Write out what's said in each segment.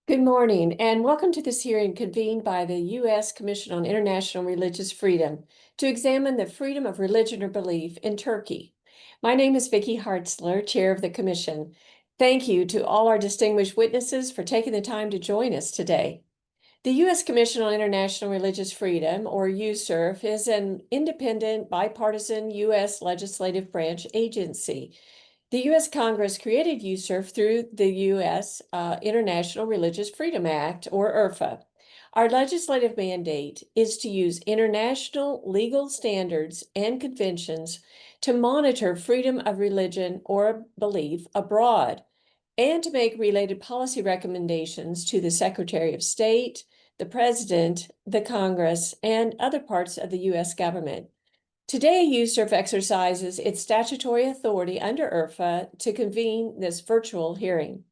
Good morning, and welcome to this hearing convened by the U.S. Commission on International Religious Freedom to examine the freedom of religion or belief in Turkey. My name is Vicki Hartzler, Chair of the Commission. Thank you to all our distinguished witnesses for taking the time to join us today. The U.S. Commission on International Religious Freedom, or USCIRF, is an independent, bipartisan U.S. legislative branch agency. The U.S. Congress created USCIRF through the U.S. International Religious Freedom Act, or IRFA. Our legislative mandate is to use international legal standards and conventions to monitor freedom of religion or belief abroad and to make related policy recommendations to the Secretary of State, the President, the Congress, and other parts of the U.S. government. Today, USCIRF exercises its statutory authority under IRFA to convene this virtual hearing.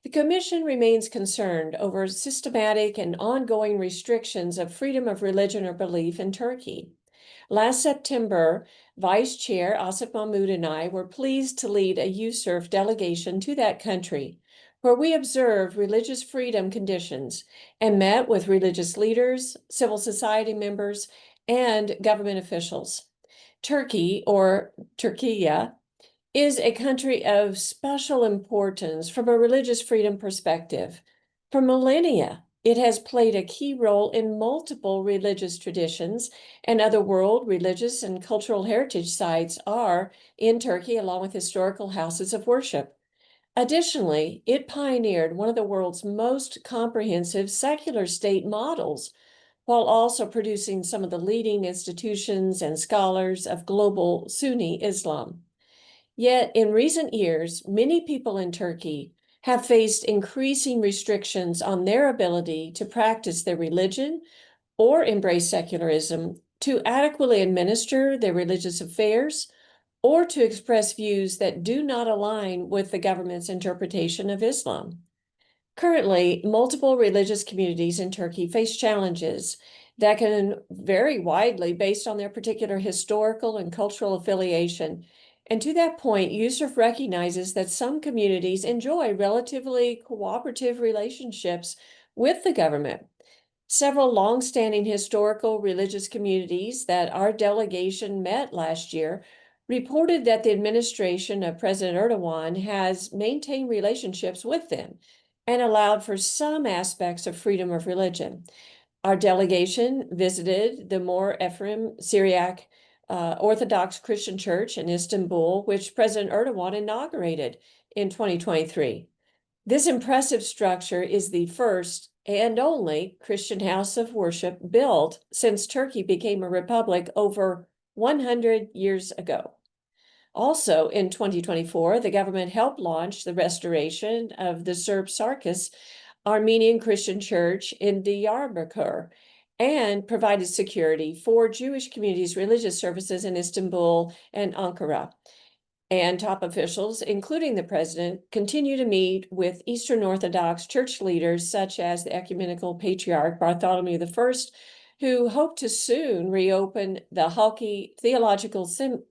The Commission remains concerned over systematic and ongoing restrictions of freedom of religion or belief in Turkey. Last September, Vice Chair Asif Mahmoud and I were pleased to lead a USCIRF delegation to that country, where we observed religious freedom conditions and met with religious leaders, civil society members, and government officials. Turkey, or Turkiya, is a country of special importance from a religious freedom perspective. For millennia, it has played a key role in multiple religious traditions, and other world religious and cultural heritage sites are in Turkey, along with historical houses of worship. Additionally, it pioneered one of the world's most comprehensive secular state models, while also producing some of the leading institutions and scholars of global Sunni Islam. Yet, in recent years, many people in Turkey have faced increasing restrictions on their ability to practice their religion or embrace secularism, to adequately administer their religious affairs, or to express views that do not align with the government's interpretation of Islam. Currently, multiple religious communities in Turkey face challenges that can vary widely based on their particular historical and cultural affiliation. And to that point, USCIRF recognizes that some communities enjoy relatively cooperative relationships with the government. Several longstanding historical religious communities that our delegation met last year reported that the administration of President Erdogan has maintained relationships with them and allowed for some aspects of freedom of religion. Our delegation visited the Mor Ephraim Syriac Orthodox Christian Church in Istanbul, which President Erdogan inaugurated in 2023. This impressive structure is the first and only Christian house of worship built since Turkey became a republic over 100 years ago. Also, in 2024, the government helped launch the restoration of the Serb Sarkis Armenian Christian Church in Diyarbakir and provided security for Jewish communities' religious services in Istanbul and Ankara. And top officials, including the president, continue to meet with Eastern Orthodox church leaders such as the Ecumenical Patriarch Bartholomew I, who hope to soon reopen the Halki Theological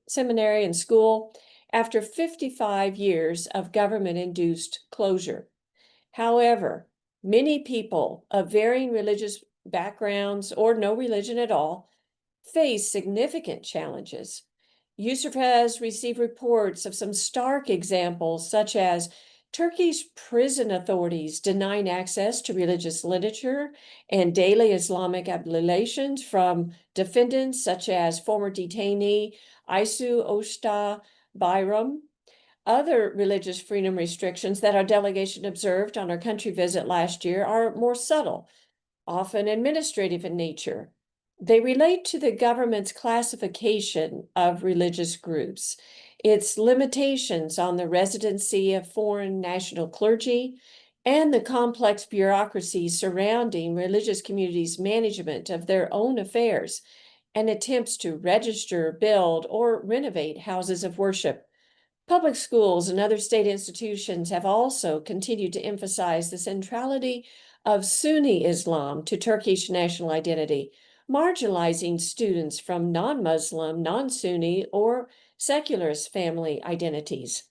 Seminary and School after 55 years of government-induced closure. However, many people of varying religious backgrounds or no religion at all face significant challenges. USCIRF has received reports of some stark examples, such as Turkey's prison authorities denying access to religious literature and daily Islamic ablutions from defendants such as former detainee Isu Osta Bayram. Other religious freedom restrictions that our delegation observed on our country visit last year are more subtle, often administrative in nature. They relate to the government's classification of religious groups, its limitations on the residency of foreign national clergy, and the complex bureaucracy surrounding religious communities' management of their own affairs and attempts to register, build, or renovate houses of worship. Public schools and other state institutions have also continued to emphasize the centrality of Sunni Islam to Turkish national identity, marginalizing students from non-Muslim, non-Sunni, or secularist family identities.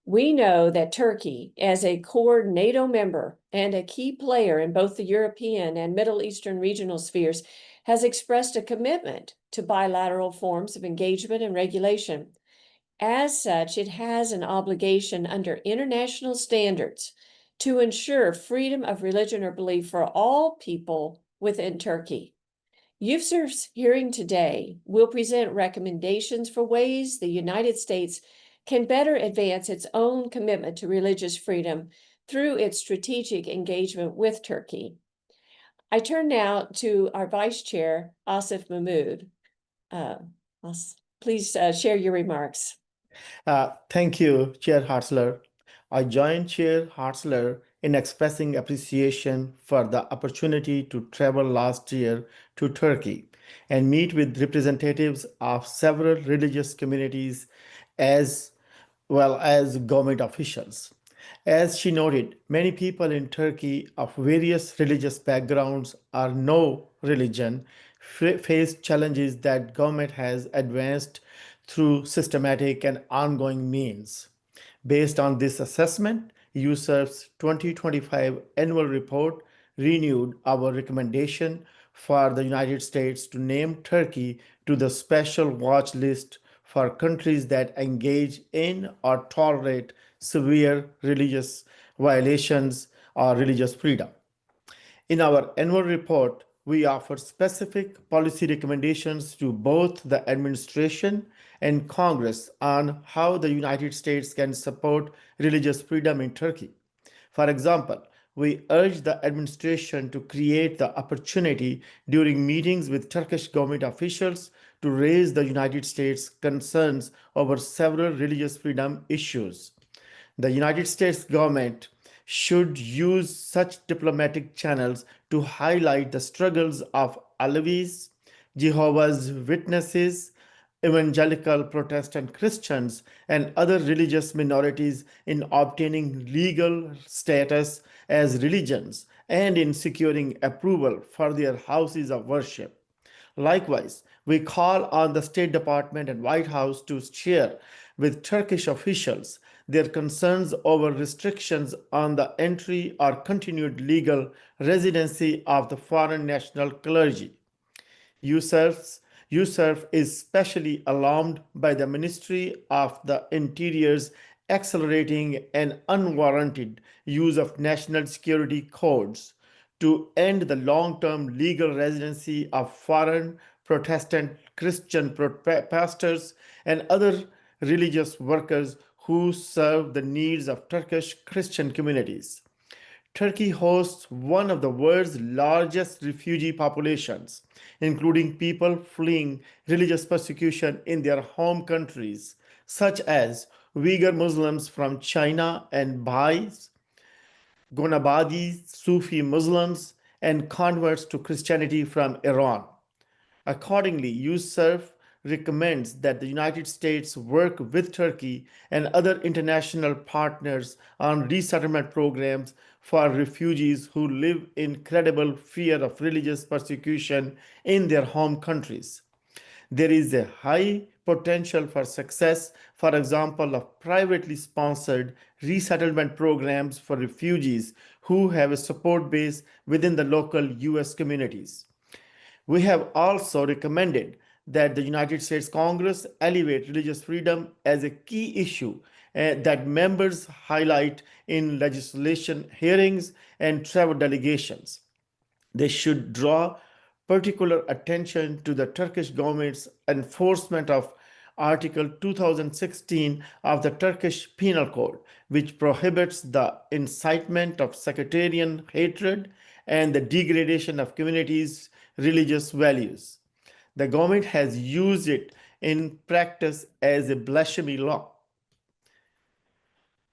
We know that Turkey, as a core NATO member and a key player in both the European and Middle Eastern regional spheres, has expressed a commitment to bilateral forms of engagement and regulation. As such, it has an obligation under international standards to ensure freedom of religion or belief for all people within Turkey. USCIRF's hearing today will present recommendations for ways the United States can better advance its own commitment to religious freedom through its strategic engagement with Turkey. I turn now to our Vice Chair, Asif Mahmood. Please share your remarks. Thank you, Chair Hartzler. I join Chair Hartzler in expressing appreciation for the opportunity to travel last year to Turkey and meet with representatives of several religious communities as well as government officials. As she noted, many people in Turkey of various religious backgrounds or no religion face challenges that government has advanced through systematic and ongoing means. Based on this assessment, USCIRF's 2025 annual report renewed our recommendation for the United States to name Turkey to the special watch list for countries that engage in or tolerate severe religious violations or religious freedom. In our annual report, we offer specific policy recommendations to both the administration and Congress on how the United States can support religious freedom in Turkey. For example, we urge the administration to create the opportunity during meetings with Turkish government officials to raise the United States concerns over several religious freedom issues. The United States government should use such diplomatic channels to highlight the struggles of Alevis, Jehovah's Witnesses, evangelical Protestant Christians, and other religious minorities in obtaining legal status as religions and in securing approval for their houses of worship. Likewise, we call on the State Department and White House to share with Turkish officials their concerns over restrictions on the entry or continued legal residency of the foreign national clergy. USCIRF is especially alarmed by the Ministry of the Interior's accelerating and unwarranted use of national security codes to end the long-term legal residency of foreign Protestant Christian pastors and other religious workers who serve the needs of Turkish Christian communities. Turkey hosts one of the world's largest refugee populations, including people fleeing religious persecution in their home countries, such as Uyghur Muslims from China and Baha'is, Gonabadi Sufi Muslims, and converts to Christianity from Iran. Accordingly, USCIRF recommends that the United States work with Turkey and other international partners on resettlement programs for refugees who live in credible fear of religious persecution in their home countries. There is a high potential for success, for example, of privately sponsored resettlement programs for refugees who have a support base within the local US communities. We have also recommended that the United States Congress elevate religious freedom as a key issue that members highlight in legislation hearings and travel delegations. They should draw particular attention to the Turkish government's enforcement of Article 2016 of the Turkish Penal Code, which prohibits the incitement of sectarian hatred and the degradation of communities' religious values. The government has used it in practice as a blasphemy law,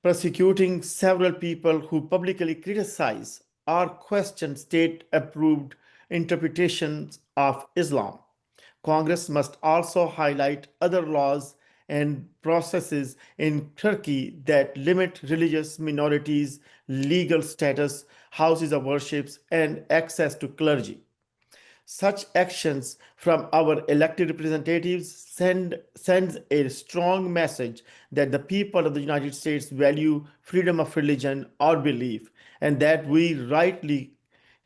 prosecuting several people who publicly criticize or question state approved interpretations of Islam. Congress must also highlight other laws and processes in Turkey that limit religious minorities' legal status, houses of worship, and access to clergy. Such actions from our elected representatives sends a strong message that the people of the United States value freedom of religion or belief, and that we rightly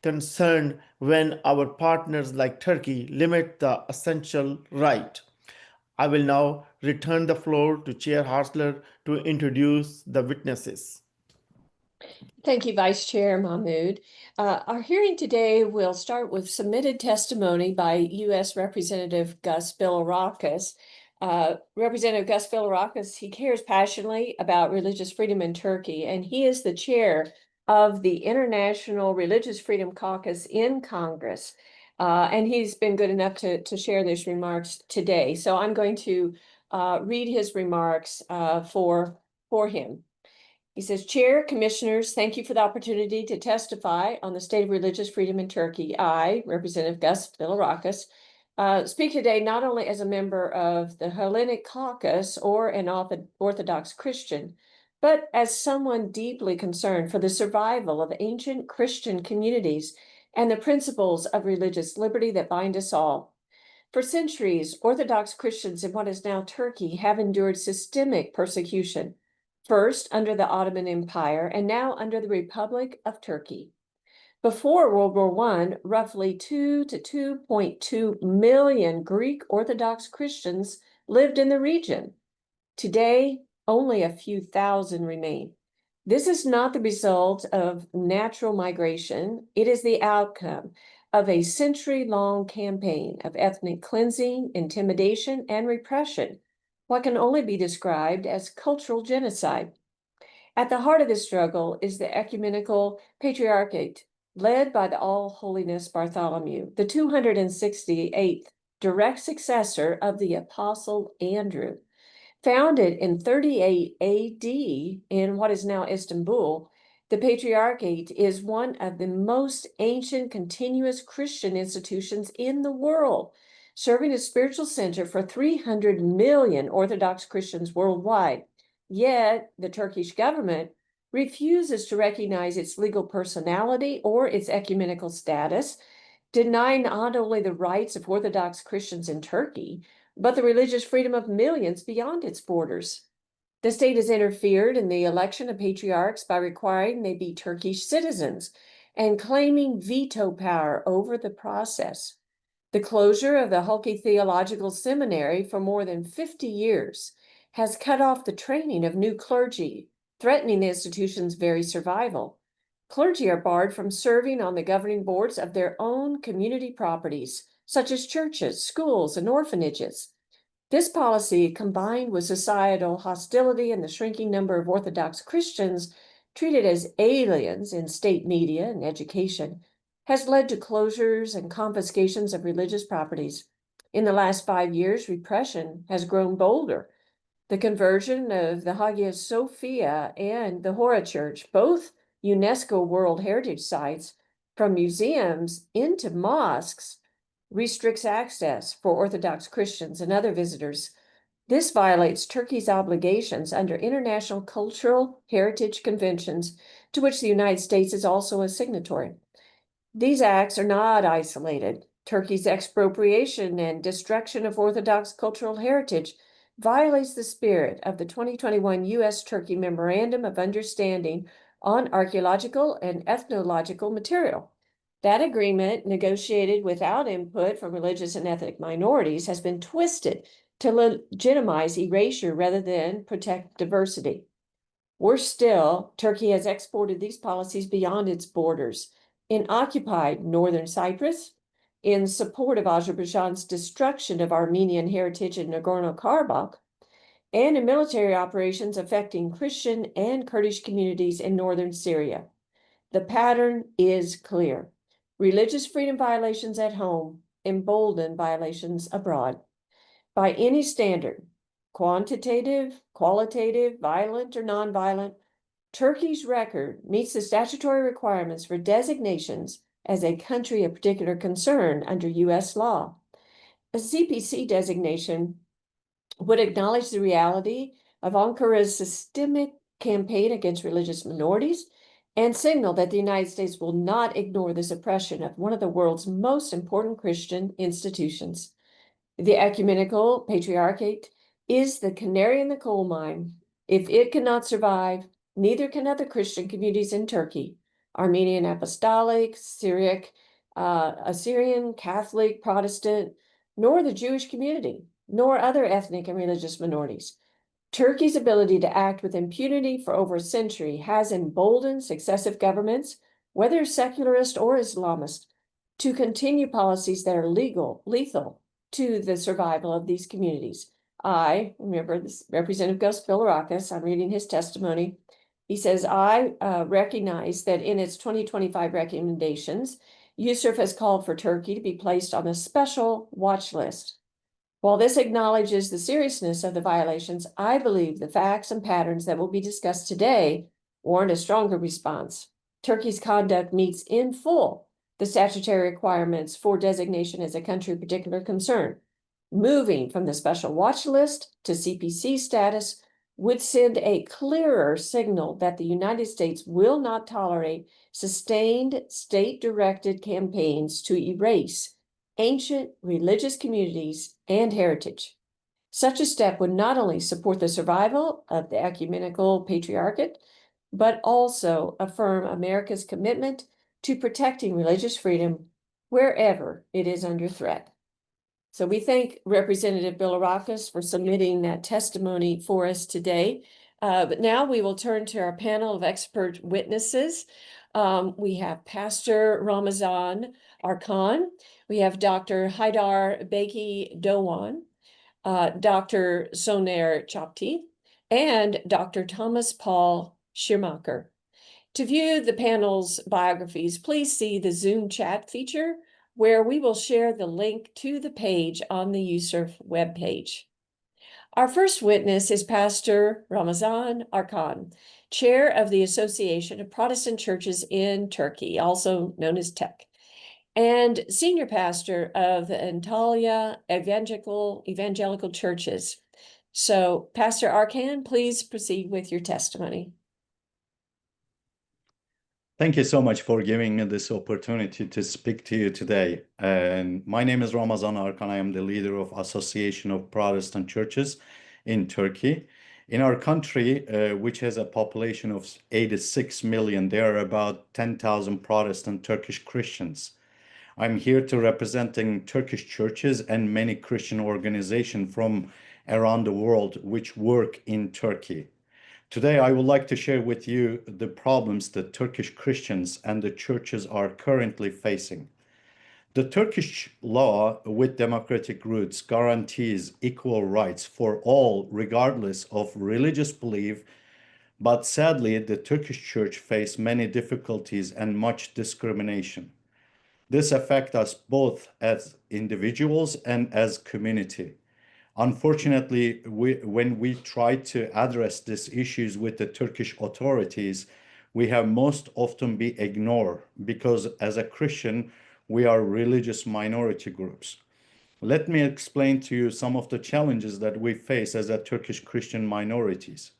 concerned when our partners like Turkey limit the essential right. I will now return the floor to Chair Harsler to introduce the witnesses. Thank you, Vice Chair Mahmood. Our hearing today will start with submitted testimony by U.S. Representative Gus Bilirakis. Representative Gus Bilirakis, he cares passionately about religious freedom in Turkey, and he is the chair of the International Religious Freedom Caucus in Congress. And he's been good enough to share these remarks today. So I'm going to read his remarks for him. He says, Chair, Commissioners, thank you for the opportunity to testify on the state of religious freedom in Turkey. I, Representative Gus Bilirakis, speak today not only as a member of the Hellenic Caucus or an Orthodox Christian, but as someone deeply concerned for the survival of ancient Christian communities and the principles of religious liberty that bind us all. For centuries, Orthodox Christians in what is now Turkey have endured systemic persecution, first under the Ottoman Empire and now under the Republic of Turkey. Before World War I, roughly 2 to 2.2 million Greek Orthodox Christians lived in the region. Today, only a few thousand remain. This is not the result of natural migration. It is the outcome of a century-long campaign of ethnic cleansing, intimidation, and repression, what can only be described as cultural genocide. At the heart of this struggle is the ecumenical patriarchate led by the All Holiness Bartholomew, the 268th direct successor of the Apostle Andrew. Founded in 38 AD in what is now Istanbul, the Patriarchate is one of the most ancient continuous Christian institutions in the world, serving as spiritual center for 300 million Orthodox Christians worldwide. Yet, the Turkish government refuses to recognize its legal personality or its ecumenical status, denying not only the rights of Orthodox Christians in Turkey, but the religious freedom of millions beyond its borders. The state has interfered in the election of patriarchs by requiring they be Turkish citizens and claiming veto power over the process. The closure of the Halki Theological Seminary for more than 50 years has cut off the training of new clergy, threatening the institution's very survival. Clergy are barred from serving on the governing boards of their own community properties, such as churches, schools, and orphanages. This policy, combined with societal hostility and the shrinking number of Orthodox Christians treated as aliens in state media and education, has led to closures and confiscations of religious properties. In the last 5 years, repression has grown bolder. The conversion of the Hagia Sophia and the Hora Church, both UNESCO World Heritage Sites, from museums into mosques, restricts access for Orthodox Christians and other visitors. This violates Turkey's obligations under international cultural heritage conventions, to which the United States is also a signatory. These acts are not isolated. Turkey's expropriation and destruction of Orthodox cultural heritage violates the spirit of the 2021 U.S.-Turkey Memorandum of Understanding on Archaeological and Ethnological Material. That agreement, negotiated without input from religious and ethnic minorities, has been twisted to legitimize erasure rather than protect diversity. Worse still, Turkey has exported these policies beyond its borders. In occupied northern Cyprus, in support of Azerbaijan's destruction of Armenian heritage in Nagorno-Karabakh, and in military operations affecting Christian and Kurdish communities in northern Syria. The pattern is clear. Religious freedom violations at home embolden violations abroad. By any standard, quantitative, qualitative, violent, or nonviolent, Turkey's record meets the statutory requirements for designations as a country of particular concern under U.S. law. A CPC designation would acknowledge the reality of Ankara's systemic campaign against religious minorities and signal that the United States will not ignore the suppression of one of the world's most important Christian institutions. The ecumenical patriarchate is the canary in the coal mine. If it cannot survive, neither can other Christian communities in Turkey, Armenian Apostolic, Syriac, Assyrian, Catholic, Protestant, nor the Jewish community, nor other ethnic and religious minorities. Turkey's ability to act with impunity for over a century has emboldened successive governments, whether secularist or Islamist, to continue policies that are lethal to the survival of these communities. I remember this Representative Gus Bilirakis, I'm reading his testimony. He says, I recognize that in its 2025 recommendations, USCIRF has called for Turkey to be placed on a special watch list. While this acknowledges the seriousness of the violations, I believe the facts and patterns that will be discussed today warrant a stronger response. Turkey's conduct meets in full the statutory requirements for designation as a country of particular concern. Moving from the special watch list to CPC status would send a clearer signal that the United States will not tolerate sustained state-directed campaigns to erase ancient religious communities and heritage. Such a step would not only support the survival of the ecumenical patriarchate, but also affirm America's commitment to protecting religious freedom wherever it is under threat. So we thank Representative Bilirakis for submitting that testimony for us today. But now we will turn to our panel of expert witnesses. We have Pastor Ramazan Arkan. We have Dr. Haidar Beki Dowan, Dr. Soner Chapti, and Dr. Thomas Paul Schirmacher. To view the panel's biographies, please see the Zoom chat feature, where we will share the link to the page on the USCIRF webpage. Our first witness is Pastor Ramazan Arkan, chair of the Association of Protestant Churches in Turkey, also known as TEC, and senior pastor of the Antalya Evangelical Churches. So, Pastor Arkan, please proceed with your testimony. Thank you so much for giving me this opportunity to speak to you today. And my name is Ramazan Arkan. I am the leader of Association of Protestant Churches in Turkey. In our country, which has a population of 86 million, there are about 10,000 Protestant Turkish Christians. I'm here to representing Turkish churches and many Christian organizations from around the world which work in Turkey. Today, I would like to share with you the problems that Turkish Christians and the churches are currently facing. The Turkish law with democratic roots guarantees equal rights for all, regardless of religious belief, but sadly, the Turkish church faces many difficulties and much discrimination. This affects us both as individuals and as community. Unfortunately, when we try to address these issues with the Turkish authorities, we have most often been ignored because as a Christian, we are religious minority groups. Let me explain to you some of the challenges that we face as a Turkish Christian minorities.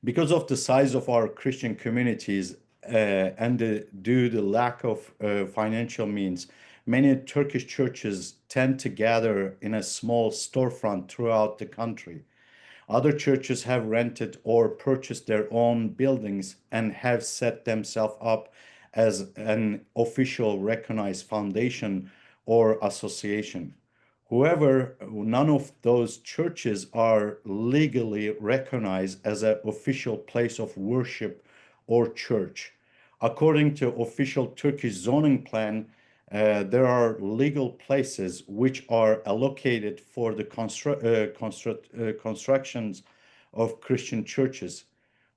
Because of the size of our Christian communities and due to the lack of financial means, many Turkish churches tend to gather in a small storefront throughout the country. Other churches have rented or purchased their own buildings and have set themselves up as an official recognized foundation or association. However, none of those churches are legally recognized as an official place of worship or church. According to official Turkish zoning plan, there are legal places which are allocated for the constructions of Christian churches.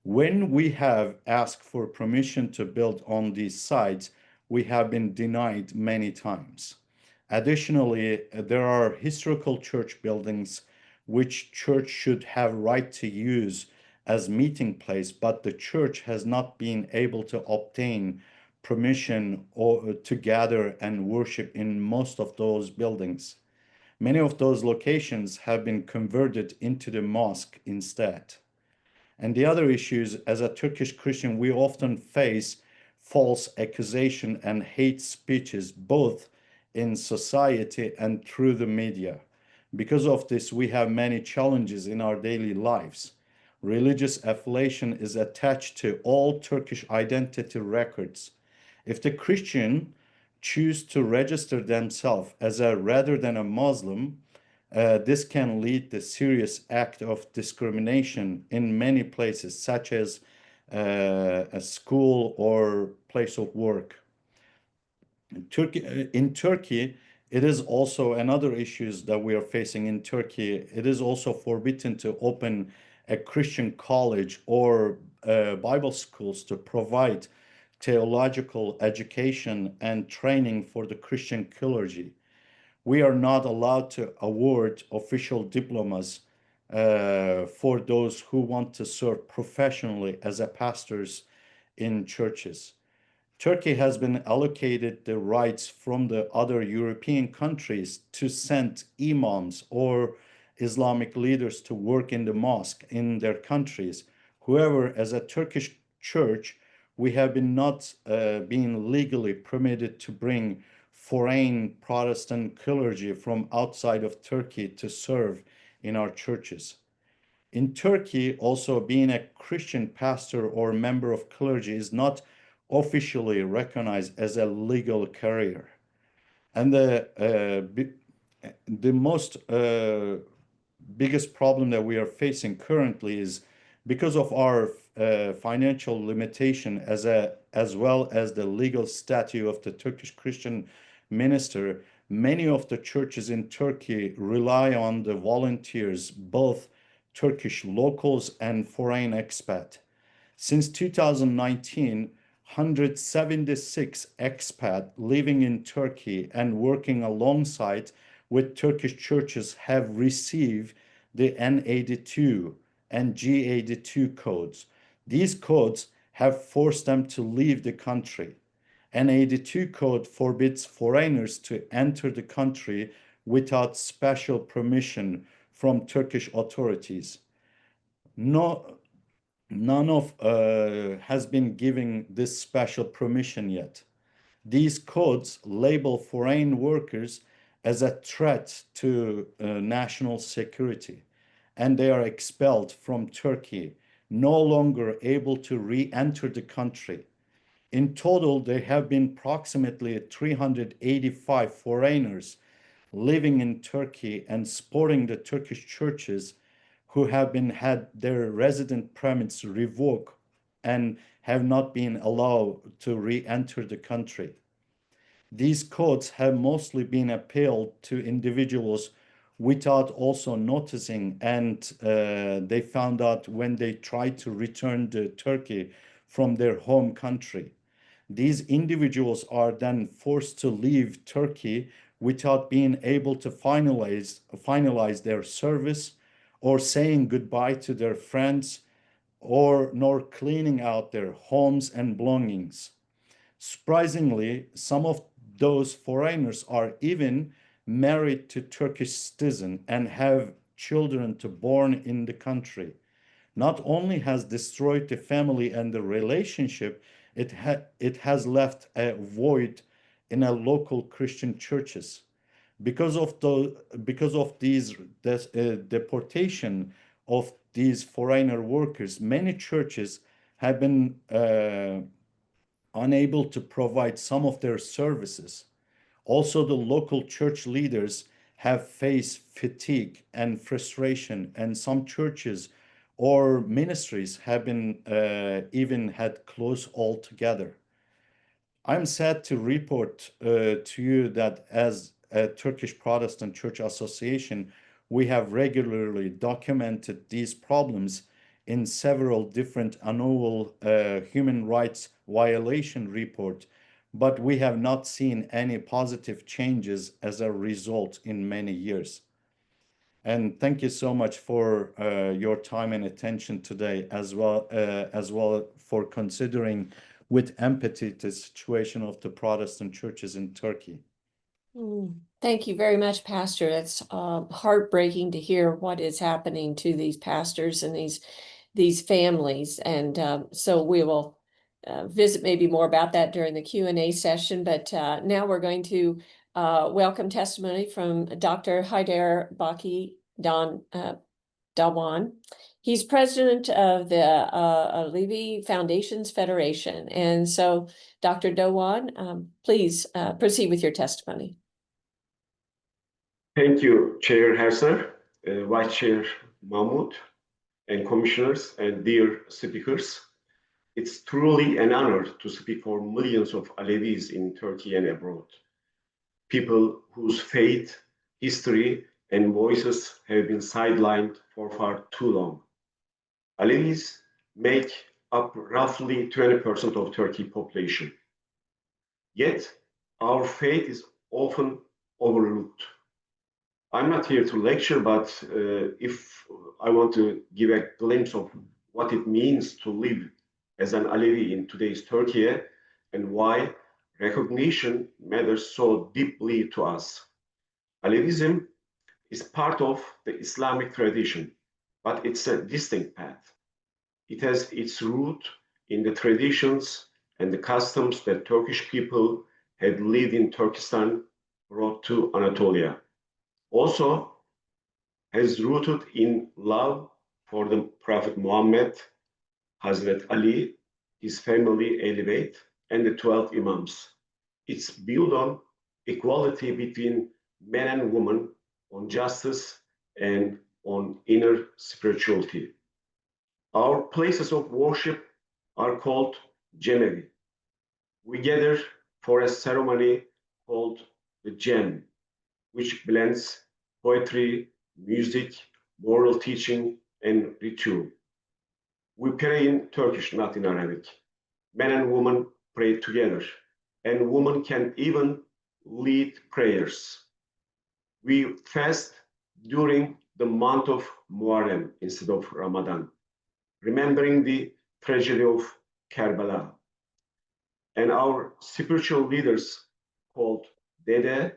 When we have asked for permission to build on these sites, we have been denied many times. Additionally, there are historical church buildings which church should have right to use as meeting place, but the church has not been able to obtain permission or to gather and worship in most of those buildings. Many of those locations have been converted into the mosque instead. And the other issues, as a Turkish Christian, we often face false accusation and hate speeches, both in society and through the media. Because of this, we have many challenges in our daily lives. Religious affiliation is attached to all Turkish identity records. If the Christian choose to register themselves as a rather than a Muslim, this can lead to serious act of discrimination in many places, such as a school or place of work. In Turkey, it is also another issues that we are facing in Turkey. It is also forbidden to open a Christian college or Bible schools to provide theological education and training for the Christian clergy. We are not allowed to award official diplomas for those who want to serve professionally as a pastors in churches. Turkey has been allocated the rights from the other European countries to send imams or Islamic leaders to work in the mosque in their countries. However, as a Turkish church, we have been not being legally permitted to bring foreign Protestant clergy from outside of Turkey to serve in our churches. In Turkey, also being a Christian pastor or member of clergy is not officially recognized as a legal career. And the most biggest problem that we are facing currently is because of our financial limitation as well as the legal statute of the Turkish Christian minister, many of the churches in Turkey rely on the volunteers, both Turkish locals and foreign expat. Since 2019, 176 expat living in Turkey and working alongside with Turkish churches have received the N82 and G82 codes. These codes have forced them to leave the country. N82 code forbids foreigners to enter the country without special permission from Turkish authorities. None of has been given this special permission yet. These codes label foreign workers as a threat to national security, and they are expelled from Turkey, no longer able to re-enter the country. In total, there have been approximately 385 foreigners living in Turkey and supporting the Turkish churches who have had their resident permits revoked and have not been allowed to re-enter the country. These codes have mostly been appealed to individuals without also noticing, and they found out when they tried to return to Turkey from their home country. These individuals are then forced to leave Turkey without being able to finalize their service or saying goodbye to their friends nor cleaning out their homes and belongings. Surprisingly, some of those foreigners are even married to Turkish citizens and have children born in the country. Not only has destroyed the family and the relationship, it has left a void in a local Christian churches. Because of these deportation of these foreigner workers, many churches have been unable to provide some of their services. Also, the local church leaders have faced fatigue and frustration, and some churches or ministries have been even had closed altogether. I'm sad to report to you that as a Turkish Protestant Church Association, we have regularly documented these problems in several different annual human rights violation reports, but we have not seen any positive changes as a result in many years. And thank you so much for your time and attention today, as well for considering with empathy the situation of the Protestant churches in Turkey. Thank you very much, Pastor. It's heartbreaking to hear what is happening to these pastors and these these families. And so we will visit maybe more about that during the Q&A session. But now we're going to welcome testimony from Dr. Haider Baki Dawan. He's president of the Alevi Foundations Federation. And so, Dr. Dawan, please proceed with your testimony. Thank you, Chair Hersler, Vice Chair Mahmoud, and commissioners and dear speakers. It's truly an honor to speak for millions of Alevis in Turkey and abroad, people whose faith, history, and voices have been sidelined for far too long. Alevis make up roughly 20% of Turkey population. Yet, our faith is often overlooked. I'm not here to lecture, but if I want to give a glimpse of what it means to live as an Alevi in today's Turkey and why recognition matters so deeply to us. Alevism is part of the Islamic tradition, but it's a distinct path. It has its root in the traditions and the customs that Turkish people had lived in Turkestan brought to Anatolia. Also has rooted in love for the Prophet Muhammad, Hazrat Ali, his family Alevis, and the 12 Imams. It's built on equality between men and women, on justice, and on inner spirituality. Our places of worship are called Cemevi. We gather for a ceremony called the Cem, which blends poetry, music, moral teaching, and ritual. We pray in Turkish, not in Arabic. Men and women pray together, and women can even lead prayers. We fast during the month of Muharrem instead of Ramadan, remembering the tragedy of Karbala. And our spiritual leaders, called Dede,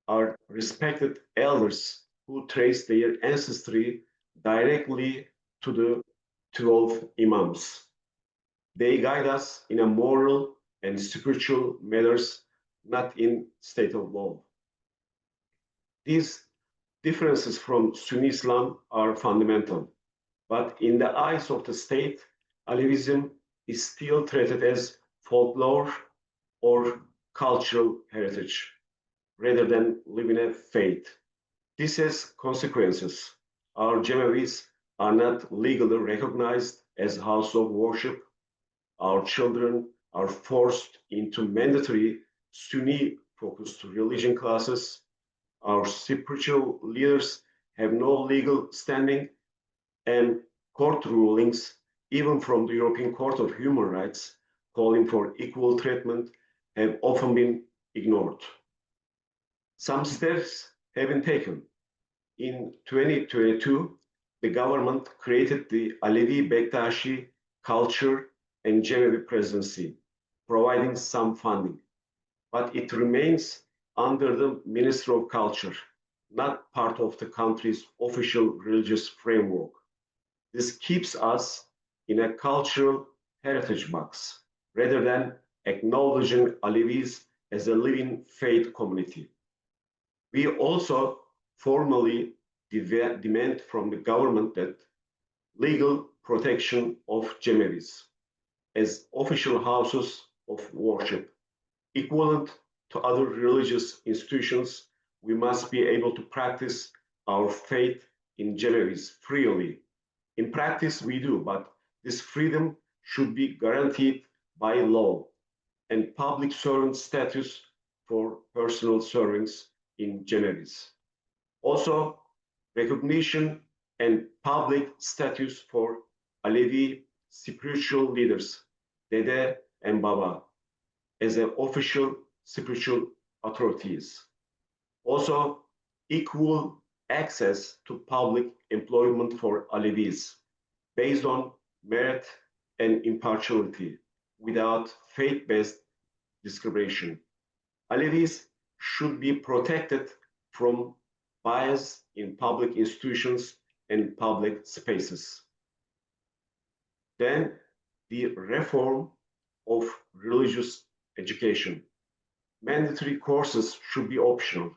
are respected elders who trace their ancestry directly to the 12 Imams. They guide us in a moral and spiritual matters, not in state of law. These differences from Sunni Islam are fundamental, but in the eyes of the state, Alevism is still treated as folklore or cultural heritage, rather than living a faith. This has consequences. Our Cemevis are not legally recognized as house of worship. Our children are forced into mandatory Sunni-focused religion classes. Our spiritual leaders have no legal standing, and court rulings, even from the European Court of Human Rights, calling for equal treatment, have often been ignored. Some steps have been taken. In 2022, the government created the Alevi Bektashi Culture and Cemevi Presidency, providing some funding. But it remains under the Ministry of Culture, not part of the country's official religious framework. This keeps us in a cultural heritage box, rather than acknowledging Alevis as a living faith community. We also formally demand from the government that legal protection of Cemevis as official houses of worship, equivalent to other religious institutions. We must be able to practice our faith in Cemevis freely. In practice, we do, but this freedom should be guaranteed by law and public servant status for personal servants in Cemevis. Also, recognition and public status for Alevi spiritual leaders, Dede and Baba, as official spiritual authorities. Also, equal access to public employment for Alevis based on merit and impartiality without faith-based discrimination. Alevis should be protected from bias in public institutions and public spaces. Then the reform of religious education. Mandatory courses should be optional.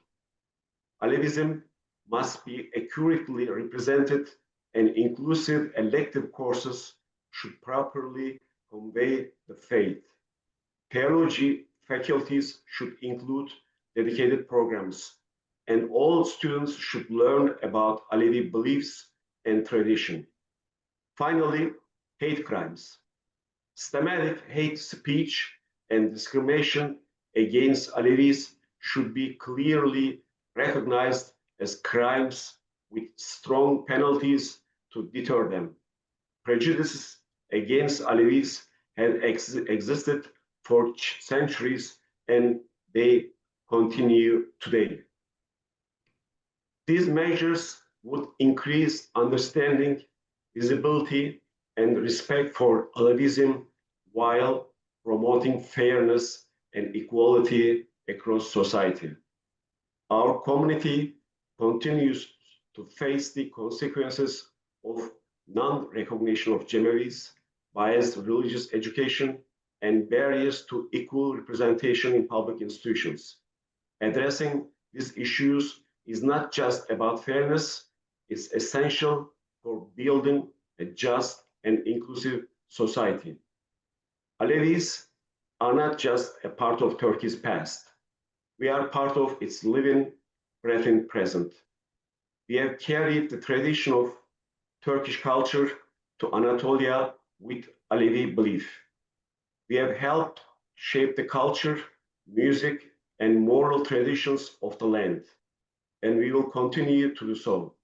Alevism must be accurately represented, and inclusive elective courses should properly convey the faith. Theology faculties should include dedicated programs, and all students should learn about Alevi beliefs and tradition. Finally, hate crimes. Systematic hate speech and discrimination against Alevis should be clearly recognized as crimes with strong penalties to deter them. Prejudices against Alevis have existed for centuries, and they continue today. These measures would increase understanding, visibility, and respect for Alevism while promoting fairness and equality across society. Our community continues to face the consequences of non-recognition of Gemevis, biased religious education, and barriers to equal representation in public institutions. Addressing these issues is not just about fairness, it's essential for building a just and inclusive society. Alevis are not just a part of Turkey's past. We are part of its living, breathing present. We have carried the tradition of Turkish culture to Anatolia with Alevi belief. We have helped shape the culture, music, and moral traditions of the land, and we will continue to do so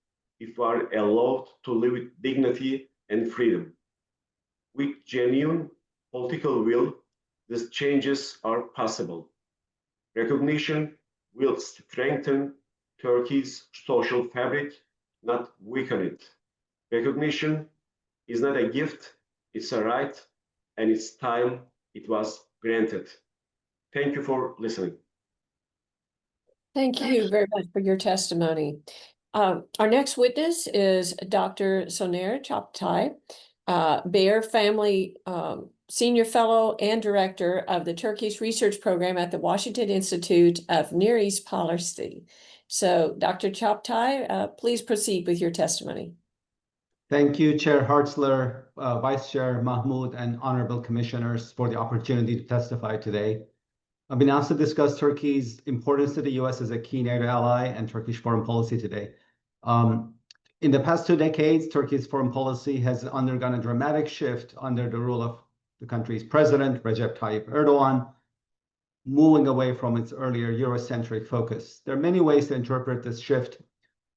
if we are allowed to live with dignity and freedom. With genuine political will, these changes are possible. Recognition will strengthen Turkey's social fabric, not weaken it. Recognition is not a gift, it's a right, and it's time it was granted. Thank you for listening. Thank you very much for your testimony. Our next witness is Dr. Soner Çaptay, Bear Family Senior Fellow and Director of the Turkish Research Program at the Washington Institute of Near East Policy. So, Dr. Çaptay, please proceed with your testimony. Thank you, Chair Hartzler, Vice Chair Mahmoud, and honorable commissioners for the opportunity to testify today. I've been asked to discuss Turkey's importance to the U.S. as a key NATO ally and Turkish foreign policy today. In the past 2 decades, Turkey's foreign policy has undergone a dramatic shift under the rule of the country's president, Recep Tayyip Erdogan, moving away from its earlier Eurocentric focus. There are many ways to interpret this shift,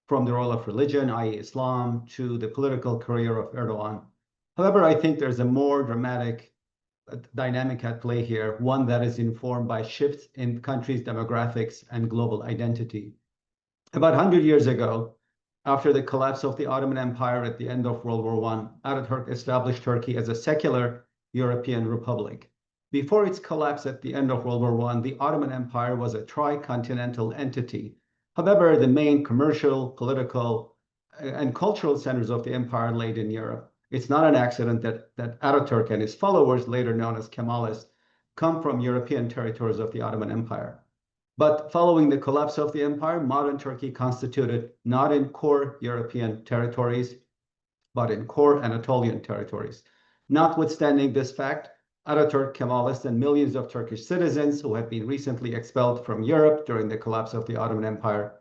from the role of religion, i.e. Islam, to the political career of Erdogan. However, I think there's a more dramatic dynamic at play here, one that is informed by shifts in the country's demographics and global identity. About 100 years ago, after the collapse of the Ottoman Empire at the end of World War I, Ataturk established Turkey as a secular European republic. Before its collapse at the end of World War I, the Ottoman Empire was a tri-continental entity. However, the main commercial, political, and cultural centers of the empire laid in Europe. It's not an accident that Ataturk and his followers, later known as Kemalists, come from European territories of the Ottoman Empire. But following the collapse of the empire, modern Turkey constituted not in core European territories, but in core Anatolian territories. Notwithstanding this fact, Ataturk, Kemalists, and millions of Turkish citizens who had been recently expelled from Europe during the collapse of the Ottoman Empire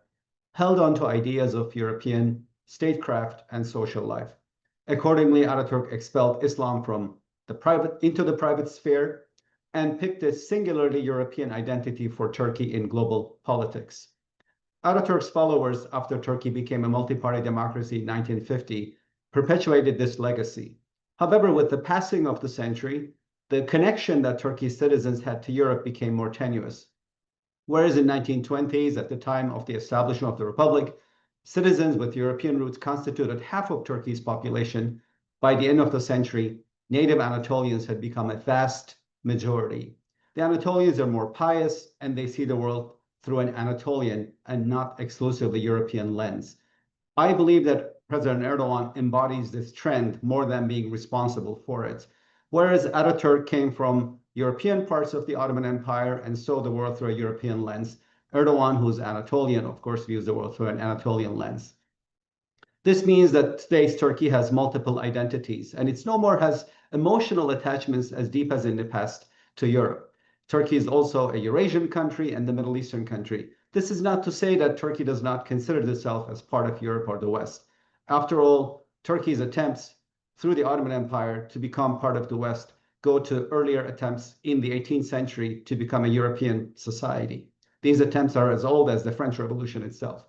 held on to ideas of European statecraft and social life. Accordingly, Ataturk expelled Islam from into the private sphere and picked a singularly European identity for Turkey in global politics. Ataturk's followers, after Turkey became a multi-party democracy in 1950, perpetuated this legacy. However, with the passing of the century, the connection that Turkey's citizens had to Europe became more tenuous. Whereas in the 1920s, at the time of the establishment of the Republic, citizens with European roots constituted half of Turkey's population, by the end of the century, native Anatolians had become a vast majority. The Anatolians are more pious, and they see the world through an Anatolian and not exclusively European lens. I believe that President Erdogan embodies this trend more than being responsible for it. Whereas Ataturk came from European parts of the Ottoman Empire and saw the world through a European lens, Erdogan, who's Anatolian, of course, views the world through an Anatolian lens. This means that today's Turkey has multiple identities, and it's no more has emotional attachments as deep as in the past to Europe. Turkey is also a Eurasian country and the Middle Eastern country. This is not to say that Turkey does not consider itself as part of Europe or the West. After all, Turkey's attempts through the Ottoman Empire to become part of the West go to earlier attempts in the 18th century to become a European society. These attempts are as old as the French Revolution itself.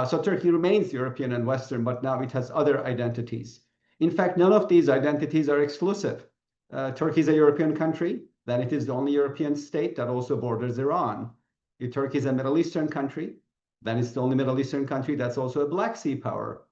So Turkey remains European and Western, but now it has other identities. In fact, none of these identities are exclusive. Turkey is a European country, then it is the only European state that also borders Iran. If Turkey is a Middle Eastern country, then it's the only Middle Eastern country that's also a Black Sea power.